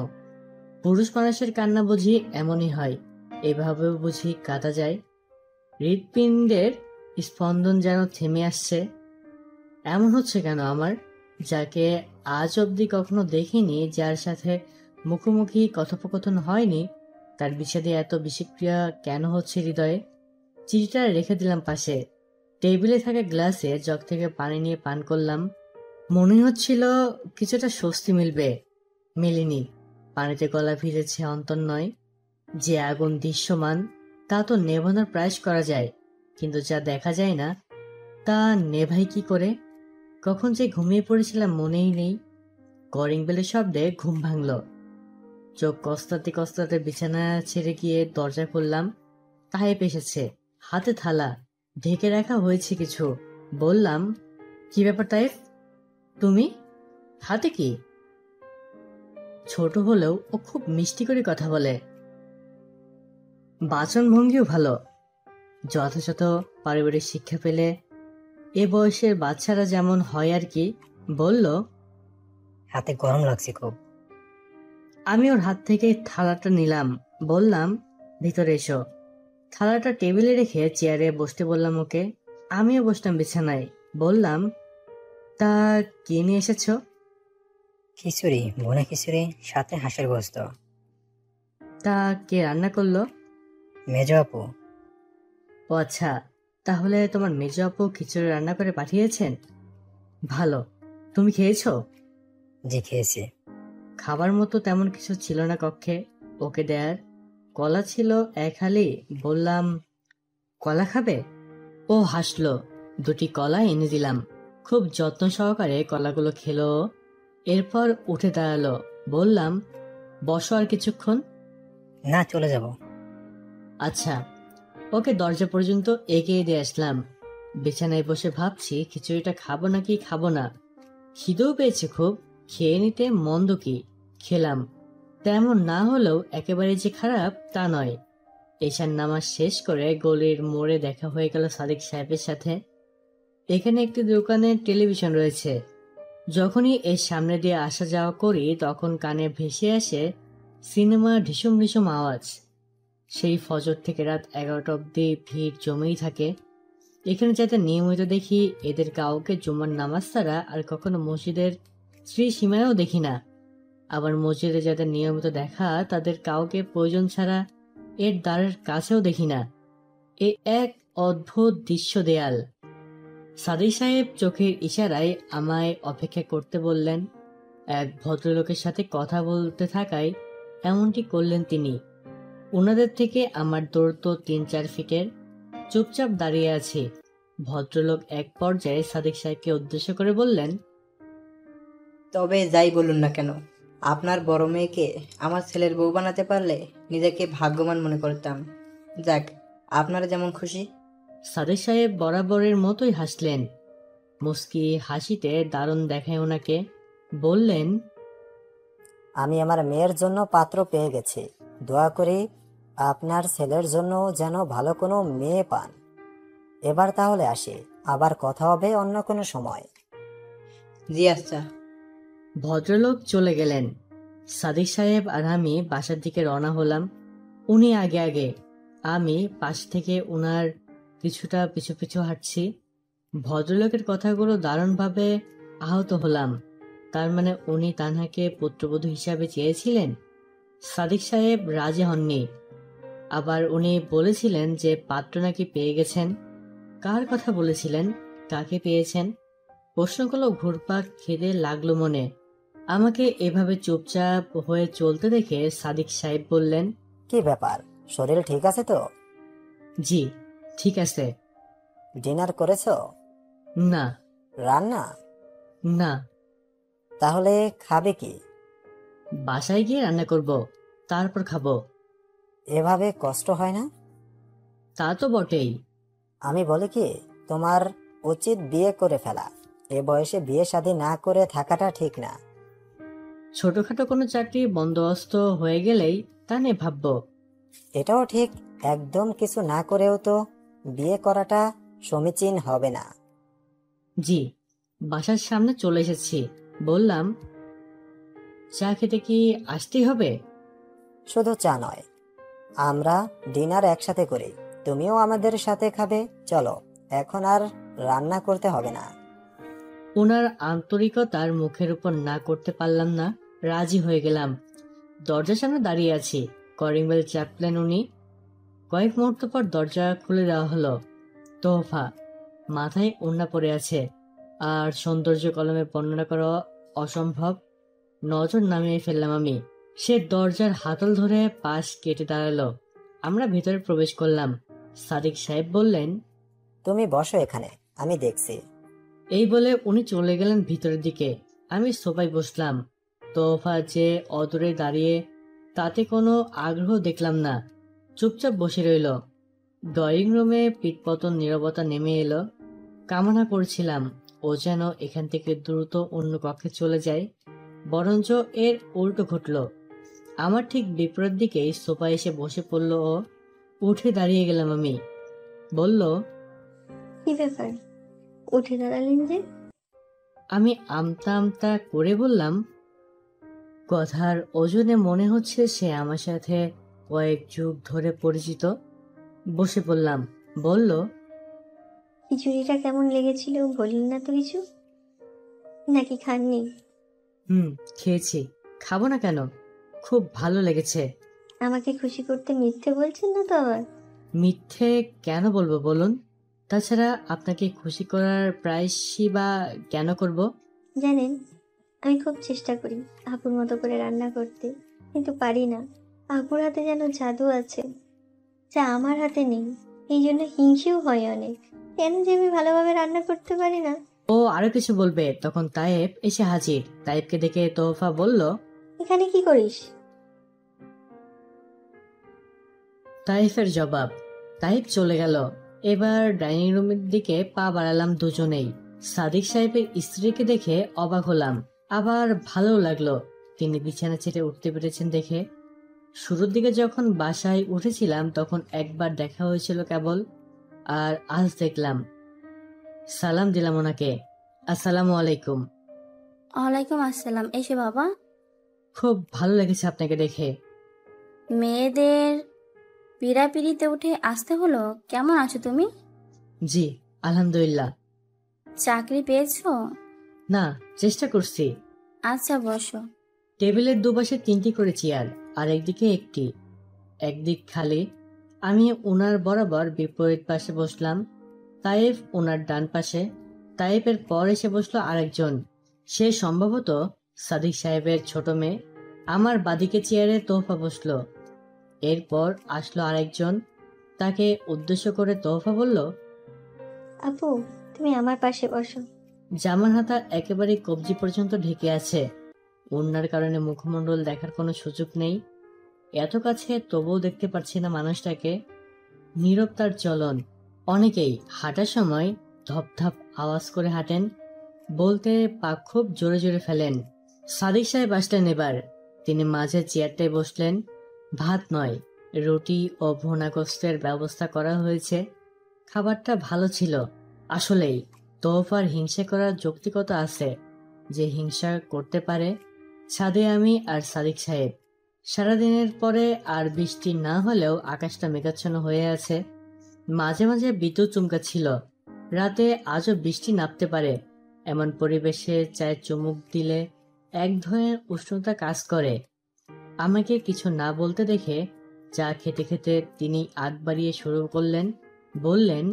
পুরুষ মানুষের কান্না বুঝি এমনই হয়, এভাবেও বুঝি কাঁদা যায়। হৃৎপিণ্ডের স্পন্দন যেন থেমে আসছে। এমন হচ্ছে কেন আমার, যাকে আজ অবধি কখনো দেখিনি, যার সাথে মুখোমুখি কথোপকথন হয়নি, তার বিষাদে এত বিষক্রিয়া কেন হচ্ছে হৃদয়ে? চিঠিটা রেখে দিলাম পাশে। টেবিলে থাকা গ্লাসে জগ থেকে পানি নিয়ে পান করলাম। মনে হচ্ছিল কিছুটা স্বস্তি মিলবে, মেলেনি। পানিতে গলা ভিজেছে অন্তর নয়। যে আগুন দৃশ্যমান তা তো নেভানোর প্রয়াস করা যায়, কিন্তু যা দেখা যায় না তা নেভাই কি করে? কখন যে ঘুমিয়ে পড়েছিলাম মনেই নেই। কলিং বেলের শব্দে ঘুম ভাঙল। চোখ কস্তাতে কস্তাতে বিছানা ছেড়ে গিয়ে দরজা খুললাম। তাইপ এসেছে, হাতে থালা, ঢেকে রাখা হয়েছে কিছু। বললাম, কি ব্যাপার তাইফ? তুমি হাতে কি? ছোট হলেও ও খুব মিষ্টি করে কথা বলে, বাচন ভঙ্গিও ভালো। যথাযথ পারিবারিক শিক্ষা পেলে এ বয়সের বাচ্চারা যেমন হয় আর কি। বলল, হাতে গরম লাগছে খুব। আমি ওর হাত থেকে থালাটা নিলাম। বললাম, ভিতরে এসো। থালাটা টেবিলে রেখে চেয়ারে বসতে বললাম ওকে। আমিও বসলাম বিছানায়। বললাম, তা কি নিয়ে এসেছো? খিচুড়ি, ভুনা খিচুড়ি, সাথে হাঁসের গোস্ত। তা কে রান্না করলো? মেজ আপু। ও আচ্ছা, তাহলে তোমার মেজ আপু খিচুড়ি রান্না করে পাঠিয়েছেন। ভালো। তুমি খেয়েছো? জি খেয়েছি। খাবার মতো তেমন কিছু ছিল না কক্ষে ওকে দেয়ার। কলা ছিল এক হালি। বললাম, কলা খাবে? ও হাসলো। দুটি কলা এনে দিলাম। খুব যত্ন সহকারে কলাগুলো খেলো ও। এরপর উঠে দাঁড়ালো। বললাম, বসো আর কিছুক্ষণ। না, চলে যাব। আচ্ছা। ওকে দরজা পর্যন্ত এগিয়ে দিয়ে আসলাম। বিছানায় বসে ভাবছি খিচুড়িটা খাবো নাকি খাবো না। খিদেও পেয়েছে খুব, খেয়ে নিতে মন্দ কি। খেলাম। তেমন না হলেও একেবারে যে খারাপ তা নয়। এশার নামাজ শেষ করে গলির মোড়ে দেখা হয়ে গেল সাদিক সাহেবের সাথে। এখানে একটি দোকানে টেলিভিশন রয়েছে। যখনই এর সামনে দিয়ে আসা যাওয়া করি তখন কানে ভেসে আসে সিনেমা ঢিসুম ঢিসুম আওয়াজ। সেই ফজর থেকে রাত 11টা অব্দি ভিড় জমেই থাকে। এখানে যাতে নিয়মিত দেখি এদের কাউকে জুমার নামাজ ছাড়া আর কখনো মসজিদের সীমায়ও দেখি না। আবার মসজিদে যাদের নিয়মিত দেখা তাদের কাউকে প্রয়োজন ছাড়া এর দ্বারের কাছেও দেখি না। এ এক অদ্ভুত দৃশ্য দেয়াল। সাদিক সাহেব চোখের ইশারায় আমায় অপেক্ষা করতে বললেন। এক ভদ্রলোকের সাথে কথা বলতে থাকায় এমনটি করলেন তিনি। ওনাদের থেকে আমার দূরত্ব 3-4 ফিটের। চুপচাপ দাঁড়িয়ে আছি। ভদ্রলোক এক পর্যায়ে সাদিক সাহেবকে উদ্দেশ্য করে বললেন, তবে যাই বলুন না কেন, আপনার বড় মেয়েকে আমার ছেলের বউ বানাতে পারলে নিজেকে ভাগ্যবান মনে করতাম। যাক, আপনারা যেমন খুশি। সাদিক সাহেব বরাবরের মতোই হাসলেন। মুস্কি হাসিতে দারুণ দেখায় ওনাকে। বললেন, আমি আমার মেয়ের জন্য পাত্র পেয়ে গেছি। দোয়া করি আপনার ছেলের জন্য যেন ভালো কোনো মেয়ে পান। এবার তাহলে আসি, আবার কথা হবে অন্য কোনো সময়। জি আচ্ছা। ভদ্রলোক চলে গেলেন। সাদিক সাহেব আর আমি বাসার দিকে রওনা হলাম। উনি আগে আগে, আমি পাশ থেকে উনার কিছুটা পিছু পিছু হাঁটছি। ভদ্রলোকের কথাগুলো দারুণভাবে আহত হলাম। তার মানে উনি তানহাকে পুত্রবধূ হিসাবে চেয়েছিলেন। সাদিক সাহেব রাজি হননি। আবার উনি বলেছিলেন যে পাত্র নাকি পেয়ে গেছেন। কার কথা বলেছিলেন, কাকে পেয়েছেন? প্রশ্নগুলো ঘুরপাক খেতে লাগলো মনে। আমাকে এভাবে চুপচাপ হয়ে চলতে দেখে সাদিক সাহেব বললেন, কি ব্যাপার, শরীর ঠিক আছে তো? জি ঠিক আছে। ডিনার করেছো? না। রান্না? না। তাহলে খাবে কি? বাসায় গিয়ে রান্না করব, তারপর খাবো। এভাবে কষ্ট হয় না? তা তো বটেই। আমি বলি কি, তোমার উচিত বিয়ে করে ফেলা। এ বয়সে বিয়ে শাদী না করে থাকাটা ঠিক না। ছোটখাটো কোনো চাকরি বন্দোবস্ত হয়ে গেলেই তা নিয়ে ভাববো। এটাও ঠিক, একদম কিছু না করেও তো বিয়ে করাটা সমীচীন হবে না। জি, বাসার সামনে চলে এসেছি। বললাম, চা খেতে কি আসতেই হবে? শুধু চা নয়, আমরা ডিনার একসাথে করি। তুমিও আমাদের সাথে খাবে। চলো, এখন আর রান্না করতে হবে না। ওনার আন্তরিকতার মুখের উপর না করতে পারলাম না, রাজি হয়ে গেলাম। দরজার সামনে দাঁড়িয়ে আছি, কলিং বেল চাপলেন উনি। কয়েক মুহূর্ত পর দরজা খুলে দেওয়া হলো। তোহফা মাথায় ওড়না পড়ে আছে, আর সৌন্দর্য কলমে বর্ণনা করা অসম্ভব। নজর নামিয়ে ফেললাম আমি। সে দরজার হাতল ধরে পাশ কেটে দাঁড়ালো। আমরা ভিতরে প্রবেশ করলাম। সাদিক সাহেব বললেন, তুমি বসো এখানে, আমি দেখছি। এই বলে উনি চলে গেলেন ভিতরের দিকে। আমি সোফায় বসলাম। তোহফা যে অদূরে দাঁড়িয়ে, তাতে কোনো আগ্রহ দেখলাম না, চুপচাপ বসে রইল। ড্রয়িং রুমে পিটপতন নীরবতা নেমে এলো। কামনা করছিলাম ও যেন এখান থেকে দ্রুত অন্য কক্ষে চলে যায়, বরঞ্চ এর উল্টো ঘটল। আমার ঠিক বিপরীত দিকেই সোফায় এসে বসে পড়ল ও। উঠে দাঁড়িয়ে গেলাম আমি। বলল, কি ব্যাপার, উঠে দাঁড়ালেন যে? আমি আমতা আমতা করে বললাম, কথার ওজনে মনে হচ্ছে সে আমার সাথে কয়েক যুগ ধরে পরিচিত। বসে পড়লাম। বলল, খিচুড়িটা কেমন লেগেছিল বললেন না তো কিছু, নাকি খাননি? খেয়েছি, খাবো না কেন, খুব ভালো লেগেছে। আমাকে খুশি করতে মিথ্যে বলছেন না তো আবার? মিথ্যে কেন বলবো বলুন? তাছাড়া আপনাকে খুশি করার প্রায়শই বা কেন করব? জানেন, আমি খুব চেষ্টা করি আপুর মতো করে রান্না করতে, কিন্তু পারি না। আপুর হাতে যেন জাদু আছে, যা আমার হাতে নেই। এই জন্য হিংসেও হয় অনেক, কেন যে আমি ভালোভাবে রান্না করতে পারি না। ও আরো কিছু বলবে, তখন তায়েব এসে হাজির। তায়েবকে দেখে তোহফা বলল, এখানে কি করিস? তাইফের জবাব। তাইফ চলে গেল। এবার ডাইনিং রুমের দিকে পা বাড়ালাম দুজনেই। সাদিক সাহেবের স্ত্রীকে দেখে অবাক হলাম, আবার ভালো লাগলো। তিনি বিছানা ছেড়ে উঠতে পেরেছেন দেখে। শুরুর দিকে যখন বাসায় উঠেছিলাম তখন একবার দেখা হয়েছিল কেবল, আর আজ দেখলাম। সালাম দিলাম ওনাকে, আসসালামু আলাইকুম। ওয়ালাইকুম আসসালাম। এসে বাবা, খুব ভালো লেগেছে আপনাকে দেখে। মেয়েদের পিড়াপিড়িতে উঠে আসতে হলো। কেমন আছো তুমি? জি আলহামদুলিল্লাহ। চাকরি পেয়েছো? না, চেষ্টা করছি। আচ্ছা বসো। টেবিলের দুপাশে 3টি করে চেয়ার, আর একদিকে একটি। একদিক খালি। আমি ওনার বরাবর বিপরীত পাশে বসলাম। তাইফ ওনার ডান পাশে। তাইফের পর এসে বসলো আরেকজন, সে সম্ভবত সাদিক সাহেবের ছোট মেয়ে। আমার বাদিকে চেয়ারে তোহফা বসলো। এরপর আসলো আরেকজন। তাকে উদ্দেশ্য করে তোহফা বলল, আপু, তুমি আমার পাশে বসো। জামার হাতা একেবারে কবজি পর্যন্ত ঢেকে আছে। ওনার কারণে মুখমণ্ডল দেখার কোনো সুযোগ নেই। এত কাছে তবুও দেখতে পাচ্ছি না মানুষটাকে। নীরব তার চলন। অনেকেই হাঁটার সময় ধপধপ আওয়াজ করে হাঁটেন, বলতে পা খুব জোরে জোরে ফেলেন। সাদিক সাহেব আসলেন এবার। তিনি মাঝে চেয়ারটায় বসলেন। ভাত নয়, রুটি ও ভুনা গোস্তের ব্যবস্থা করা হয়েছে। খাবারটা ভালো ছিল। আসলেই তোহফার হিংসা করার যৌক্তিকতা আছে। যে হিংসা করতে পারে। ছাদে আমি আর সাদিক সাহেব। সারাদিনের পরে আর বৃষ্টি না হলেও আকাশটা মেঘাচ্ছন্ন হয়ে আছে। মাঝে মাঝে বিদ্যুৎ চমকাচ্ছিল। রাতে আজও বৃষ্টি নামতে পারে। এমন পরিবেশে চায়ে চুমুক দিলে এক ধরনের উষ্ণতা কাজ করে। আমাকে কিছু না বলতে দেখে চা খেতে খেতে তিনি আগ বাড়িয়ে শুরু করলেন। বললেন,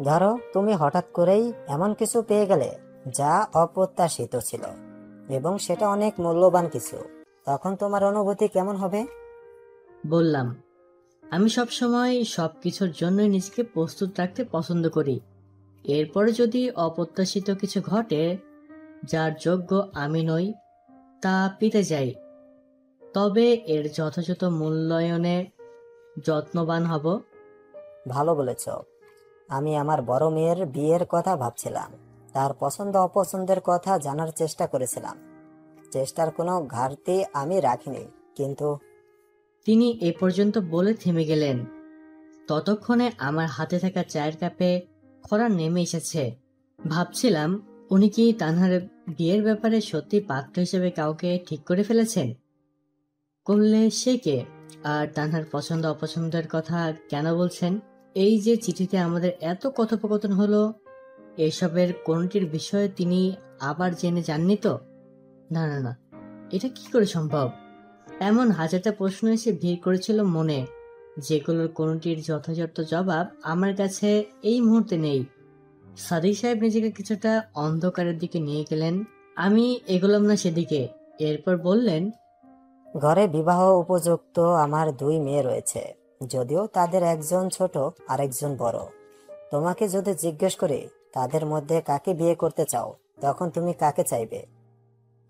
ধরো তুমি হঠাৎ করেই এমন কিছু পেয়ে গেলে যা অপ্রত্যাশিত ছিল, এবং সেটা অনেক মূল্যবান কিছু, তখন তোমার অনুভূতি কেমন হবে? বললাম, আমি সবসময় সবকিছুর জন্য নিজেকে প্রস্তুত রাখতে পছন্দ করি। এরপরে যদি অপ্রত্যাশিত কিছু ঘটে যার যোগ্য আমি নই, তা পেতে যাই, তবে এর যথাযথ মূল্যায়নে যত্নবান হব। ভালো বলেছ। আমি আমার বড় মেয়ের বিয়ের কথা ভাবছিলাম। তার পছন্দ অপছন্দের কথা জানার চেষ্টা করেছিলাম। চেষ্টার কোনো ঘাটতি আমি রাখিনি, কিন্তু তিনি এ পর্যন্ত বলে থেমে গেলেন। ততক্ষণে আমার হাতে থাকা চায়ের কাপে খরা নেমে এসেছে। ভাবছিলাম, উনি কি তানহার বিয়ের ব্যাপারে সত্যি পাত্র হিসেবে কাউকে ঠিক করে ফেলেছেন? করলে সে কে? আর তানহার পছন্দ অপছন্দের কথা কেন বলছেন? এই যে চিঠিতে আমাদের এত কথোপকথন হলো, এসবের কোনটির বিষয়ে তিনি আবার জেনে যাননি তো? না না না, এটা কি করে সম্ভব? এমন হাজারটা প্রশ্ন এসে ভিড় করেছিল মনে, যেগুলোর কোনটির যথাযথ জবাব আমার কাছে এই মুহূর্তে নেই। সাদিক সাহেব নিজেকে কিছুটা অন্ধকারের দিকে নিয়ে গেলেন। আমি এগোলাম না সেদিকে। এরপর বললেন, ঘরে বিবাহ উপযুক্ত আমার 2 মেয়ে রয়েছে, যদিও তাদের একজন ছোট আর একজন বড়। তোমাকে যদি জিজ্ঞেস করি তাদের মধ্যে কাকে বিয়ে করতে চাও, তখন তুমি কাকে চাইবে,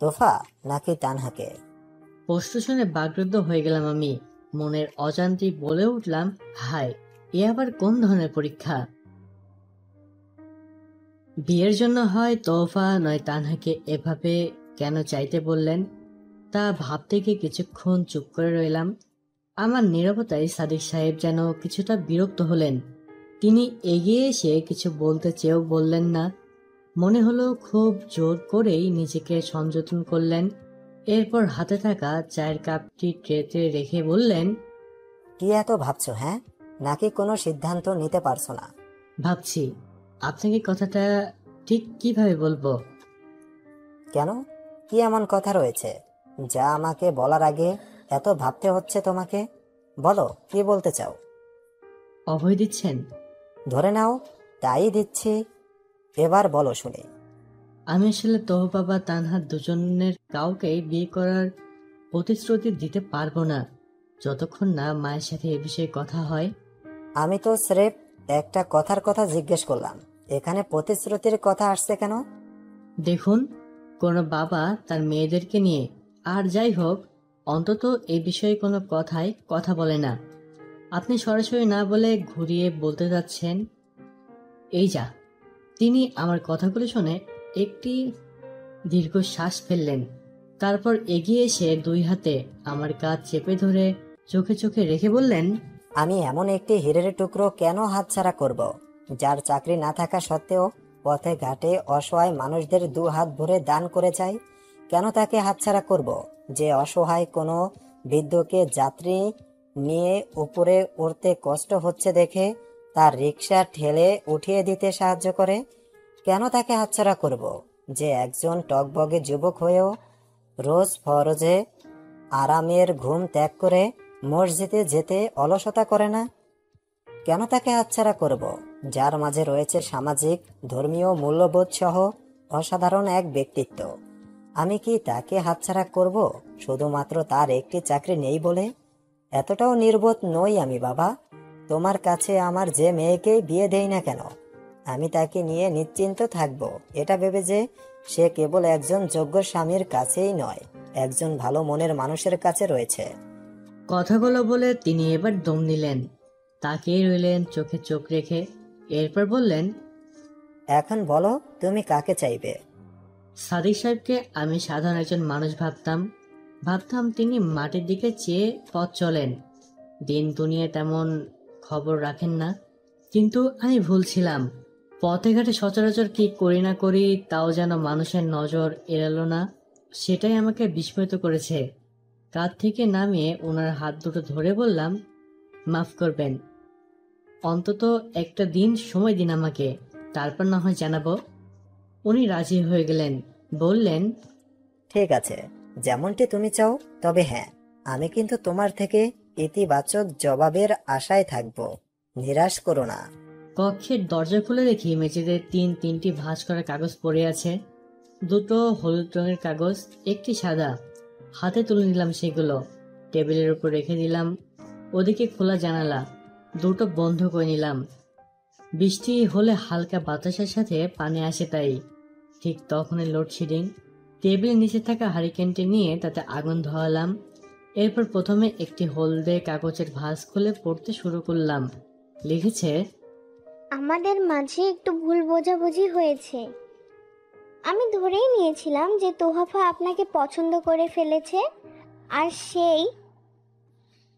তোফা নাকি তানহাকে? প্রশ্ন শুনে বাগরুদ্ধ হয়ে গেলাম আমি। মনের অজান্তেই বলে উঠলাম, হায়, এ আবার কোন ধরনের পরীক্ষা? বিয়ের জন্য হয় তোফা নয় তানহাকে এভাবে কেন চাইতে বললেন, তা ভাবতে গিয়ে কিছুক্ষণ চুপ করে রইলাম। আমার নীরবতায় সাদিক সাহেব যেন কিছুটা বিরক্ত হলেন। তিনি এগিয়ে এসে কিছু বলতে চেয়েও বললেন না। মনে হলো খুব জোর করেই নিজেকে সংযতন করলেন। এরপর হাতে থাকা চায়ের কাপটি ট্রেতে রেখে বললেন, কি এত ভাবছো হ্যাঁ, নাকি কোনো সিদ্ধান্ত নিতে পারছো না? ভাবছি। আপনাকে কথাটা ঠিক কিভাবে বলবো? কেন, কি এমন কথা রয়েছে যা আমাকে বলার আগে এত ভাবতে হচ্ছে তোমাকে? বলো, কি বলতে চাও? অভয় দিচ্ছেন? ধরে নাও তাই দিচ্ছি, এবার বলো শুনি। আমি আসলে তোহফা বা তানহা দুজনের কাউকেই বিয়ে করার প্রতিশ্রুতি দিতে পারবো না, যতক্ষণ না মায়ের সাথে এ বিষয়ে কথা হয়। আমি তো স্রেফ একটা কথার কথা জিজ্ঞেস করলাম, এখানে প্রতিশ্রুতির কথা আসছে কেন? দেখুন, কোনো বাবা তার মেয়েদেরকে নিয়ে, আর যাই হোক, অন্তত এই বিষয়ে কোনো কথায় কথা বলে না। আপনি সরাসরি না বলে ঘুরিয়ে বলতে যাচ্ছেন। এই যা। তিনি আমার কথাগুলো শুনে একটি দীর্ঘ শ্বাস ফেললেন। তারপর এগিয়ে এসে 2 হাতে আমার কাঁধ চেপে ধরে চোখে চোখে রেখে বললেন, আমি এমন একটি হীরের টুকরো কেন হাতছাড়া করব, যার চাকরি না থাকা সত্ত্বেও পথে ঘাটে অসহায় মানুষদের 2 হাত ভরে দান করে যায়? কেন তাকে হাতছাড়া করব, যে অসহায় কোনো বৃদ্ধকে যাত্রী নিয়ে উপরে উঠতে কষ্ট হচ্ছে দেখে তার রিক্সা ঠেলে উঠিয়ে দিতে সাহায্য করে? কেন তাকে হাতছাড়া করব, যে একজন টকবগে যুবক হয়েও রোজ ফরজে আরামের ঘুম ত্যাগ করে মসজিদে যেতে অলসতা করে না? কেন তাকে হাতছাড়া করব, যার মাঝে রয়েছে সামাজিক ধর্মীয় মূল্যবোধ সহ অসাধারণ এক ব্যক্তিত্ব? আমি কি তাকে হাতছাড়া করব শুধুমাত্র তার একটি চাকরি নেই বলে? এতটাও নির্বোধ নই আমি বাবা। তোমার কাছে আমার যে মেয়েকেই বিয়ে দেই না কেন, আমি তাকে নিয়ে নিশ্চিন্ত থাকব, এটা ভেবে যে সে কেবল একজন যোগ্য স্বামীর কাছেই নয়, একজন ভালো মনের মানুষের কাছে রয়েছে। কথাগুলো বলে তিনি এবার দম নিলেন, তাকিয়ে রইলেন চোখে চোখ রেখে। এরপর বললেন, এখন বলো তুমি কাকে চাইবে? সাদিক সাহেবকে আমি সাধারণ একজন মানুষ ভাবতাম তিনি মাটির দিকে চেয়ে পথ চলেন, দিন দুনিয়া তেমন খবর রাখেন না। কিন্তু আমি ভুল ছিলাম। পথে ঘাটে সচরাচর কি করি না করি তাও যেন মানুষের নজর এড়ালো না, সেটাই আমাকে বিস্মিত করেছে। কাঁধ থেকে নামিয়ে ওনার হাত দুটো ধরে বললাম, মাফ করবেন, অন্তত একটা দিন সময় দিন আমাকে, তারপর না হয় জানাবো। উনি রাজি হয়ে গেলেন, বললেন, ঠিক আছে, যেমনটি তুমি চাও। তবে হ্যাঁ, আমি কিন্তু তোমার থেকে ইতিবাচক জবাবের আশায় থাকব, নিরাশ করো না। কক্ষের দরজা খুলে দেখি মেঝেতে তিনটি ভাঁজ করা কাগজ পড়ে আছে। 2টো হলুদ রঙের কাগজ, একটি সাদা। হাতে তুলে নিলাম সেগুলো, টেবিলের উপর রেখে দিলাম। ওদিকে খোলা জানালা, 2টো বন্ধ করে নিলাম। বৃষ্টি হলে হালকা বাতাসের সাথে পানি আসে, তাই ঠিক তখনই লোডশেডিং। টেবিলের নিচে থাকা হারিকেনটি নিয়ে তাতে আগুন ধরালাম। এরপর প্রথমে একটি হলদে কাগজের ভাঁজ খুলে পড়তে শুরু করলাম। লিখেছে, আমাদের মাঝে একটু ভুল বোঝাবুঝি হয়েছে। আমি ধরেই নিয়েছিলাম যে তোহাফা আপনাকে পছন্দ করে ফেলেছে আর সেই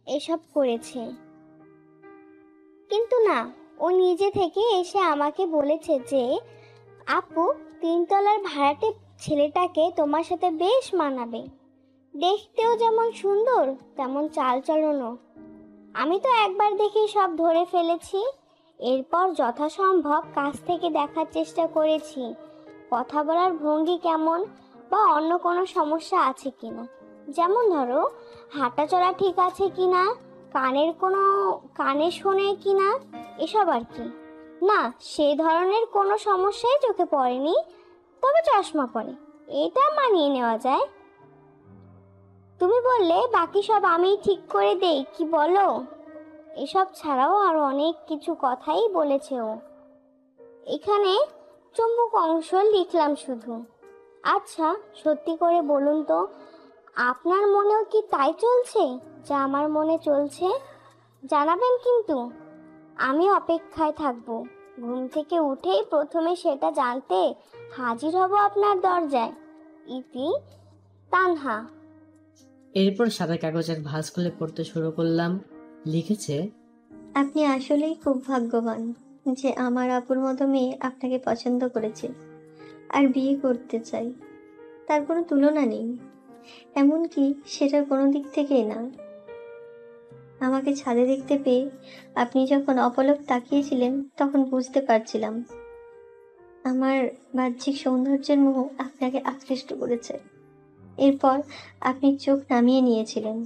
এসব করেছে, কিন্তু না, ও নিজে থেকে এসে আমাকে বলেছে যে আপু 3 তলার ভাড়াটে ছেলেটাকে তোমার সাথে বেশ মানাবে। দেখতেও যেমন সুন্দর তেমন চালচলনও। আমি তো একবার দেখেই সব ধরে ফেলেছি। এরপর যথাসম্ভব কাছ থেকে দেখার চেষ্টা করেছি কথা বলার ভঙ্গি কেমন বা অন্য কোনো সমস্যা আছে কিনা। যেমন ধরো হাঁটাচলা ঠিক আছে কিনা, কানে শোনে কিনা, এসব আর কি। না, সেই ধরনের কোনো সমস্যাই চোখে পড়েনি, তবে চশমা পরে, এটা মানিয়ে নেওয়া যায়। তুমি বললে বাকি সব আমি ঠিক করে দেই, কি বলো? এসব ছাড়াও আরো অনেক কিছু কথাই বলেছে ও। এখানে চুম্বক অংশ লিখলাম শুধু। আচ্ছা, সত্যি করে বলুন তো, আপনার মনেও কি তাই চলছে যা আমার মনে চলছে? জানাবেন কিন্তু। আমি অপেক্ষায় থাকবো। ঘুম থেকে উঠেই প্রথমে সেটা জানতে হাজির হব আপনার দরজায়। ইতি, তানহা। এরপর সাদা কাগজের ভাঁজ খুলে পড়তে শুরু করলাম। লিখেছে, আপনি আসলেই খুব ভাগ্যবান যে আমার আপুর মতো মেয়ে আপনাকে পছন্দ করেছে আর বিয়ে করতে চাই। তার কোনো তুলনা নেই, এমনকি সেটার কোনো দিক থেকেই না। আমাকে ছাদে দেখতে পেয়ে আপনি যখন অপলক তাকিয়েছিলেন তখন বুঝতে পারছিলাম আমার বাহ্যিক সৌন্দর্যের মোহ আপনাকে আকৃষ্ট করেছে। এরপর আপনি চোখ নামিয়ে নিয়েছিলেন,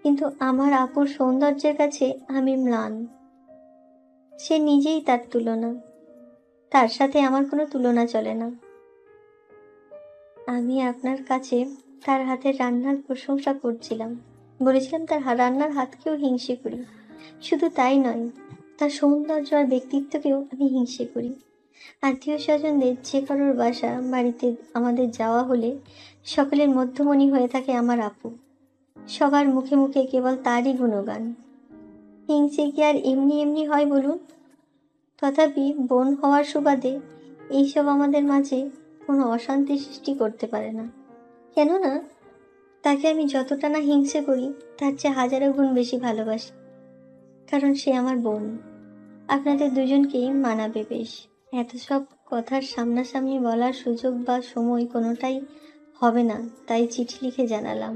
কিন্তু আমার আপুর সৌন্দর্যের কাছে আমি ম্লান। সে নিজেই তার তুলনা, তার সাথে আমার কোনো তুলনা চলে না। আমি আপনার কাছে তার হাতের রান্নার প্রশংসা করছিলাম, বলেছিলাম তার রান্নার হাতকেও হিংসে করি। শুধু তাই নয়, তার সৌন্দর্য আর ব্যক্তিত্বকেও আমি হিংসে করি। আত্মীয় স্বজনদের যে কারোর বাড়িতে আমাদের যাওয়া হলে সকলের মধ্যমণি হয়ে থাকে আমার আপু। সবার মুখে মুখে কেবল তারই গুণগান। হিংসে কি আর এমনি এমনি হয় বলুন? তথাপি বোন হওয়ার সুবাদে এইসব আমাদের মাঝে কোনো অশান্তি সৃষ্টি করতে পারে না। কেননা তাকে আমি যতটা না হিংসে করি তার চেয়ে হাজারো গুণ বেশি ভালোবাসি, কারণ সে আমার বোন। আপনাদের দুজনকেই মানাবে বেশ। এত সব কথার সামনাসামনি বলার সুযোগ বা সময় কোনোটাই হবে না, তাই চিঠি লিখে জানালাম।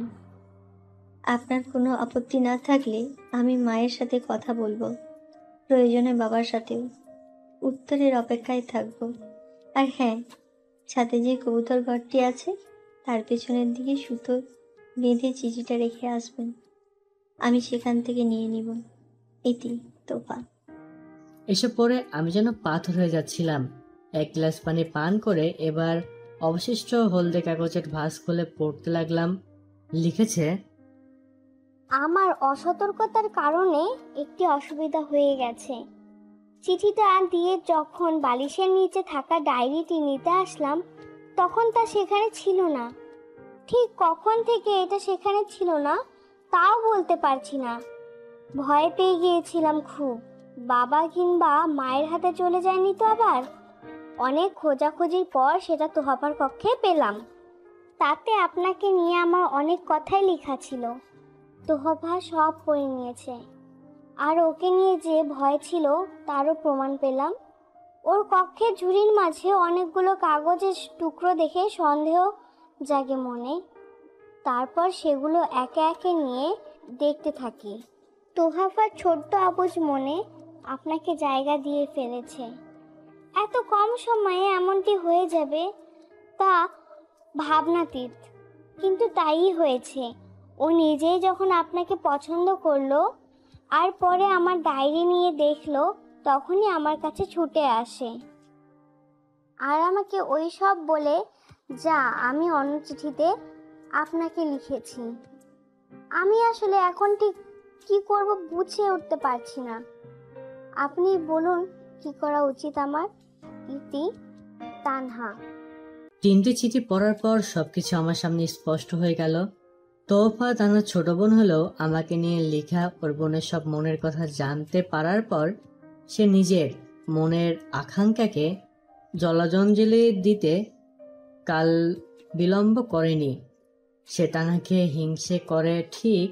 আপনার কোনো আপত্তি না থাকলে আমি মায়ের সাথে কথা বলবো, প্রয়োজনে বাবার সাথেও। উত্তরের অপেক্ষায় থাকবো। আর হ্যাঁ, ছাদে যে কবুতর ঘরটি আছে তার পেছনের দিকে সুতো বেঁধে চিঠিটা রেখে আসবেন, আমি সেখান থেকে নিয়ে নিব। ইতি, তোফা। এসব পরে আমি যেন পাথর হয়ে যাচ্ছিলাম। এক গ্লাস পানি পান করে এবার অবশিষ্ট হলদে কাগজের ভাঁজ খুলে পড়তে লাগলাম। লিখেছে, আমার অসতর্কতার কারণে একটি অসুবিধা হয়ে গেছে। চিঠিটা দিয়ে যখন বালিশের নিচে থাকা ডায়েরিটি নিতে আসলাম তখন তা সেখানে ছিল না। ঠিক কখন থেকে এটা সেখানে ছিল না তাও বলতে পারছি না। ভয় পেয়ে গিয়েছিলাম খুব। বাবা কিংবা মায়ের হাতে চলে যায়নি তো আবার? অনেক খোঁজাখুঁজির পর সেটা তোহাফার কক্ষে পেলাম। তাতে আপনাকে নিয়ে আমার অনেক কথাই লেখা ছিল। তোহাফা সব পড়ে নিয়েছে। আর ওকে নিয়ে যে ভয় ছিল তারও প্রমাণ পেলাম। ওর কক্ষের ঝুড়ির মাঝে অনেকগুলো কাগজের টুকরো দেখে সন্দেহ জাগে মনে। তারপর সেগুলো একে একে নিয়ে দেখতে থাকি। তোহাফার ছোট্ট আবুজ মনে আপনাকে জায়গা দিয়ে ফেলেছে। এত কম সময়ে এমনটি হয়ে যাবে তা ভাবনাতীত, কিন্তু তাই হয়েছে। ও নিজেই যখন আপনাকে পছন্দ করলো আর পরে আমার ডায়েরি নিয়ে দেখলো তখনই আমার কাছে ছুটে আসে আর আমাকে ওই সব বলে যা আমি অন্য চিঠিতে আপনাকে লিখেছি। আমি আসলে এখন ঠিক কি করব বুঝে উঠতে পারছি না। আপনি বলুন কি করা উচিত আমার। ইতি, তানহা। 3টে চিঠি পড়ার পর সবকিছু আমার সামনে স্পষ্ট হয়ে গেল। তোফা তানার ছোট বোন হলেও আমাকে নিয়ে লেখা ওর বোনের সব মনের কথা জানতে পারার পর সে নিজের মনের আকাঙ্ক্ষাকে জলাঞ্জলি দিতে কাল বিলম্ব করেনি। সে তানাকে হিংসে করে ঠিক,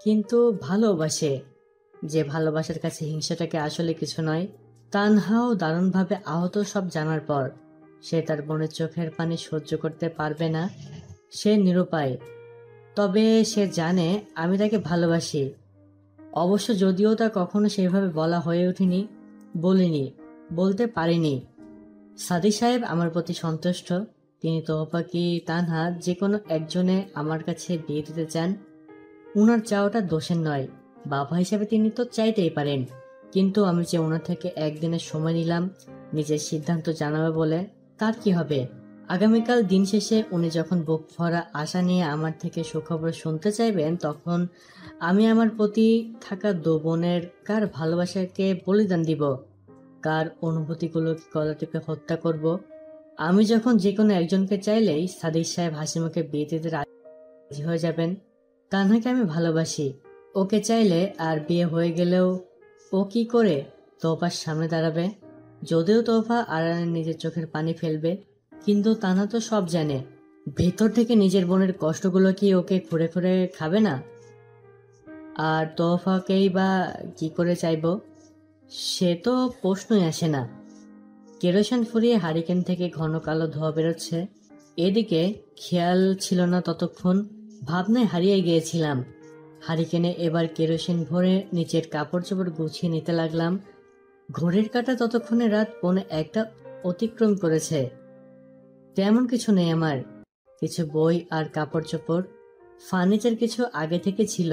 কিন্তু ভালোবাসে। যে ভালোবাসার কাছে হিংসাটাকে আসলে কিছু নয়। তানহাও দারুণভাবে আহত সব জানার পর সে তার বোনের চোখের পানি সহ্য করতে পারবে না। সে নিরুপায়। তবে সে জানে আমি তাকে ভালোবাসি। অবশ্য যদিও তা কখনো সেভাবে বলা হয়ে ওঠেনি, বলিনি, বলতে পারিনি। সাদিক সাহেব আমার প্রতি সন্তুষ্ট। তিনি তোহফা কি তানহা যে কোনো একজনে আমার কাছে বিয়ে দিতে চান। উনার চাওয়াটা দোষের নয়। বাবা হিসাবে তিনি তো চাইতেই পারেন, কিন্তু আমি যে ওনার থেকে একদিনের সময় নিলাম নিজের সিদ্ধান্ত জানাবে বলে, তার কি হবে? আগামীকাল দিন শেষে উনি যখন বুক ভরা আশা নিয়ে আমার থেকে সুখবর শুনতে চাইবেন, তখন আমি আমার প্রতি থাকা দু বোনের কার ভালোবাসাকে বলিদান দিব, কার অনুভূতিগুলোকে গলা টিপে হত্যা করব। আমি যখন যে কোনো একজনকে চাইলেই সাদিক সাহেব হাসি মুখে বিয়ে দিতে রাজি হয়ে যাবেন। তানহাকে আমি ভালোবাসি। ওকে চাইলে আর বিয়ে হয়ে গেলেও ও কি করে তোফার সামনে দাঁড়াবে? যদিও তোফা আড়ালে নিজের চোখের পানি ফেলবে, কিন্তু তানহা তো সব জানে। ভেতর থেকে নিজের বোনের কষ্টগুলো কি ওকে খুঁড়ে খুঁড়ে খাবে না? আর তোফাকেই বা কি করে চাইবো, সে তো প্রশ্নই আসে না। কেরোসিন ফুরিয়ে হারিকেন থেকে ঘন কালো ধোঁয়া বেরোচ্ছে। এদিকে খেয়াল ছিল না ততক্ষণ, ভাবনায় হারিয়ে গিয়েছিলাম। হারিকেনে এবার কেরোসিন ভরে নিচের কাপড় চোপড় গুছিয়ে নিতে লাগলাম। ঘড়ির কাঁটা ততক্ষণে রাত 1:45 অতিক্রম করেছে। তেমন কিছু নেই আমার, কিছু বই আর কাপড় চোপড়, ফার্নিচার কিছু আগে থেকে ছিল,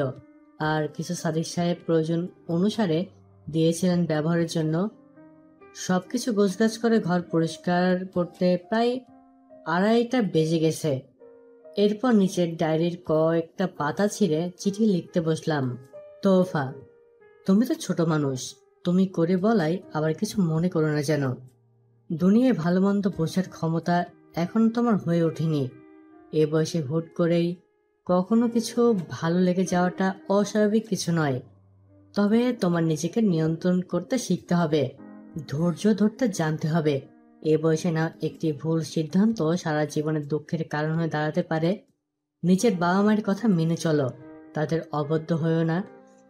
আর কিছু সাদিক সাহেব প্রয়োজন অনুসারে দিয়েছিলেন ব্যবহারের জন্য। সবকিছু গোছগাছ করে ঘর পরিষ্কার করতে প্রায় 2:30 বেজে গেছে। এরপর নিচের ডায়েরির কয়েকটা পাতা ছিঁড়ে চিঠি লিখতে বসলাম। তোফা, তুমি তো ছোট মানুষ, তুমি করে বলাই আবার কিছু মনে করো না যেন। দুনিয়ায় ভালো মন্দ বোঝার ক্ষমতা এখন তোমার হয়ে ওঠেনি। এ বয়সে হুট করেই কখনো কিছু ভালো লেগে যাওয়াটা অস্বাভাবিক কিছু নয়। তবে তোমার নিজেকে নিয়ন্ত্রণ করতে শিখতে হবে, ধৈর্য ধরতে জানতে হবে। এ বয়সে না একটি ভুল সিদ্ধান্ত সারা জীবনের দুঃখের কারণ হয়ে দাঁড়াতে পারে। নিজের বাবা মায়ের কথা মেনে চলো, তাদের অবদ্ধ হয়েও না।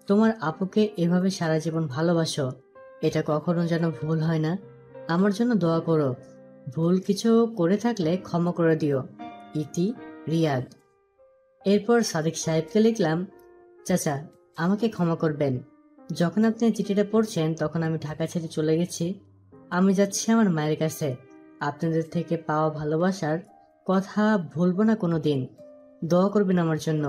তোমার আপুকে এভাবে সারা জীবন ভালোবাসো, এটা কখনো যেন ভুল হয় না। আমার জন্য দোয়া করো। ভুল কিছু করে থাকলে ক্ষমা করে দিও। ইতি, রিয়াদ। এরপর সাদিক সাহেবকে লিখলাম, চাচা, আমাকে ক্ষমা করবেন। যখন আপনি চিঠিটা পড়ছেন তখন আমি ঢাকা ছেড়ে চলে গেছি। আমি যাচ্ছি আমার মায়ের কাছে। আপনাদের থেকে পাওয়া ভালোবাসার কথা ভুলবো না কোনো দিন। দোয়া করবেন আমার জন্য।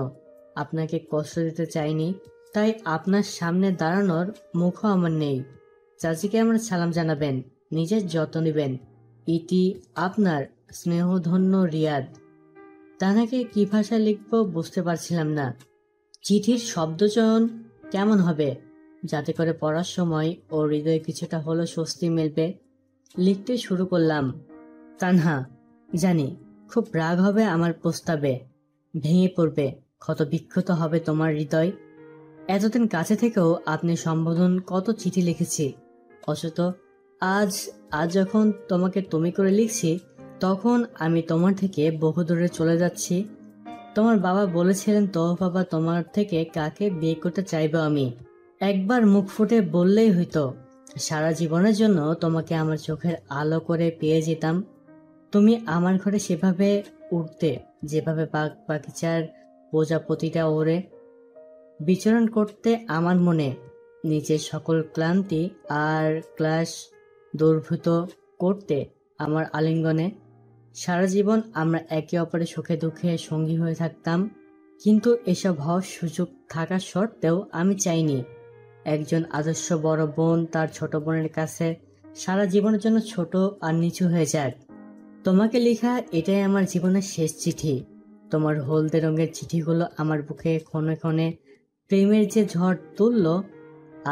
আপনাকে কষ্ট দিতে চাইনি, তাই আপনার সামনে দাঁড়ানোর মুখও আমার নেই। চাচিকে আমার সালাম জানাবেন, নিজের যত্ন নেবেন। ইতি, আপনার স্নেহধন্য রিয়াদ। তানাকে কি ভাষায় লিখবো বুঝতে পারছিলাম না। চিঠির শব্দচয়ন কেমন হবে যাতে করে পড়ার সময় ও হৃদয়ে কিছুটা হলো স্বস্তি মিলবে। লিখতে শুরু করলাম। তানহা, জানি খুব রাগ হবে আমার প্রস্তাবে, ভেঙে পড়বে, ক্ষত বিক্ষত হবে তোমার হৃদয়। এতদিন কাছে থেকেও আপনি সম্বোধন কত চিঠি লিখেছি, অথচ আজ যখন তোমাকে তুমি করে লিখছি, তখন আমি তোমার থেকে বহু দূরে চলে যাচ্ছি। তোমার বাবা বলেছিলেন বাবা তোমার থেকে কাকে বিয়ে করতে চাইবো আমি। একবার মুখ ফুটে বললেই হইতো। সারা জীবনের জন্য তোমাকে আমার চোখের আলো করে পেয়ে যেতাম। তুমি আমার ঘরে সেভাবে উঠতে যেভাবে বাগ বাগিচার প্রজাপতিটা ওড়ে। বিচরণ করতে আমার মনে, নিজের সকল ক্লান্তি আর ক্লাস দূরীভূত করতে আমার আলিঙ্গনে। সারা জীবন আমরা একে অপরের সুখে দুঃখে সঙ্গী হয়ে থাকতাম, কিন্তু এসব হওয়ার সুযোগ থাকা সত্ত্বেও আমি চাইনি একজন আদর্শ বড় বোন তার ছোট বোনের কাছে সারা জীবনের জন্য ছোট আর নিচু হয়ে যাক। তোমাকে লেখা এটাই আমার জীবনের শেষ চিঠি। তোমার হলদে রঙের চিঠিগুলো আমার বুকে ক্ষণে ক্ষণে প্রেমের যে ঝড় তুলল,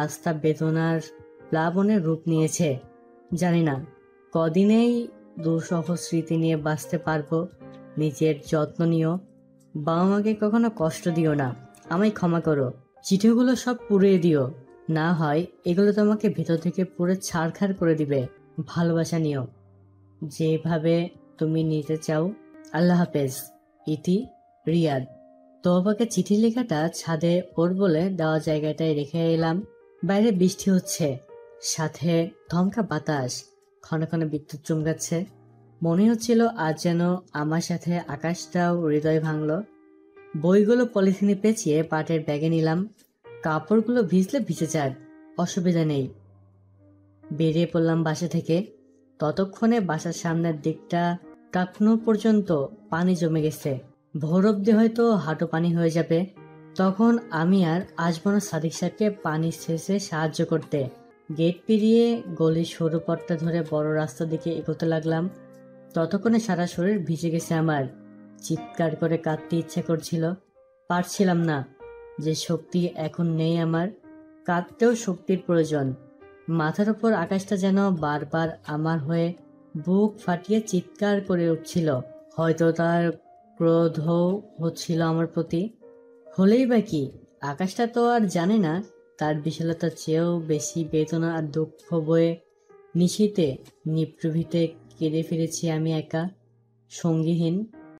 আজ তা বেদনার প্লাবনের রূপ নিয়েছে। জানি না কদিনেই দুঃসহ স্মৃতি নিয়ে বাঁচতে পারবো। নিজের যত্ন নিও, বাবা মাকে কখনো কষ্ট দিও না। আমায় ক্ষমা করো। চিঠিগুলো সব পুড়িয়ে দিও, না হয় এগুলো তোমাকে ভেতর থেকে পুরো ছাড়খাড় করে দিবে। ভালোবাসা নিও, যেভাবে তুমি নিতে চাও। আল্লাহ হাফেজ। ইতি, রিয়াদ। তোবাকে চিঠি লেখাটা ছাদে ওর বলে দেওয়া জায়গাটায় রেখে এলাম। বাইরে বৃষ্টি হচ্ছে, সাথে ধমকা বাতাস, ক্ষণে ক্ষণে বিদ্যুৎ চমকাচ্ছে। মনে হচ্ছিল আজ যেন আমার সাথে আকাশটাও হৃদয় ভাঙল। বইগুলো পলিথিনে পেঁচিয়ে পাটের ব্যাগে নিলাম। কাপড়গুলো ভিজলে ভিজে যাক, অসুবিধা নেই। বেরিয়ে পড়লাম বাসা থেকে। ততক্ষণে বাসার সামনের দিকটা টাকনো পর্যন্ত পানি জমে গেছে। ভোর অব্দি হয়তো হাঁটু পানি হয়ে যাবে। তখন আমি আর আসবো না সাদিক সাহেবকে পানি শেষে সাহায্য করতে। গেট পেরিয়ে গলির সরু পথটা ধরে বড় রাস্তার দিকে এগোতে লাগলাম। ততক্ষণে সারা শরীর ভিজে গেছে আমার। চিৎকার করে কাঁদতে ইচ্ছে করছিল, পারছিলাম না। যে শক্তি এখন নেই আমার, কাঁদতেও শক্তির প্রয়োজন। মাথার উপর আকাশটা যেন বারবার আমার হয়ে বুক ফাটিয়ে চিৎকার করে উঠছিল। হয়তো তার ক্রোধও হচ্ছিল আমার প্রতি। হলেই বা কি, আকাশটা তো আর জানে না তার বিশালতার চেয়েও বেশি বেদনা আর দুঃখ বয়ে নিশীতে নিভৃতে কেঁদে ফিরেছি আমি একা, সঙ্গীহীন।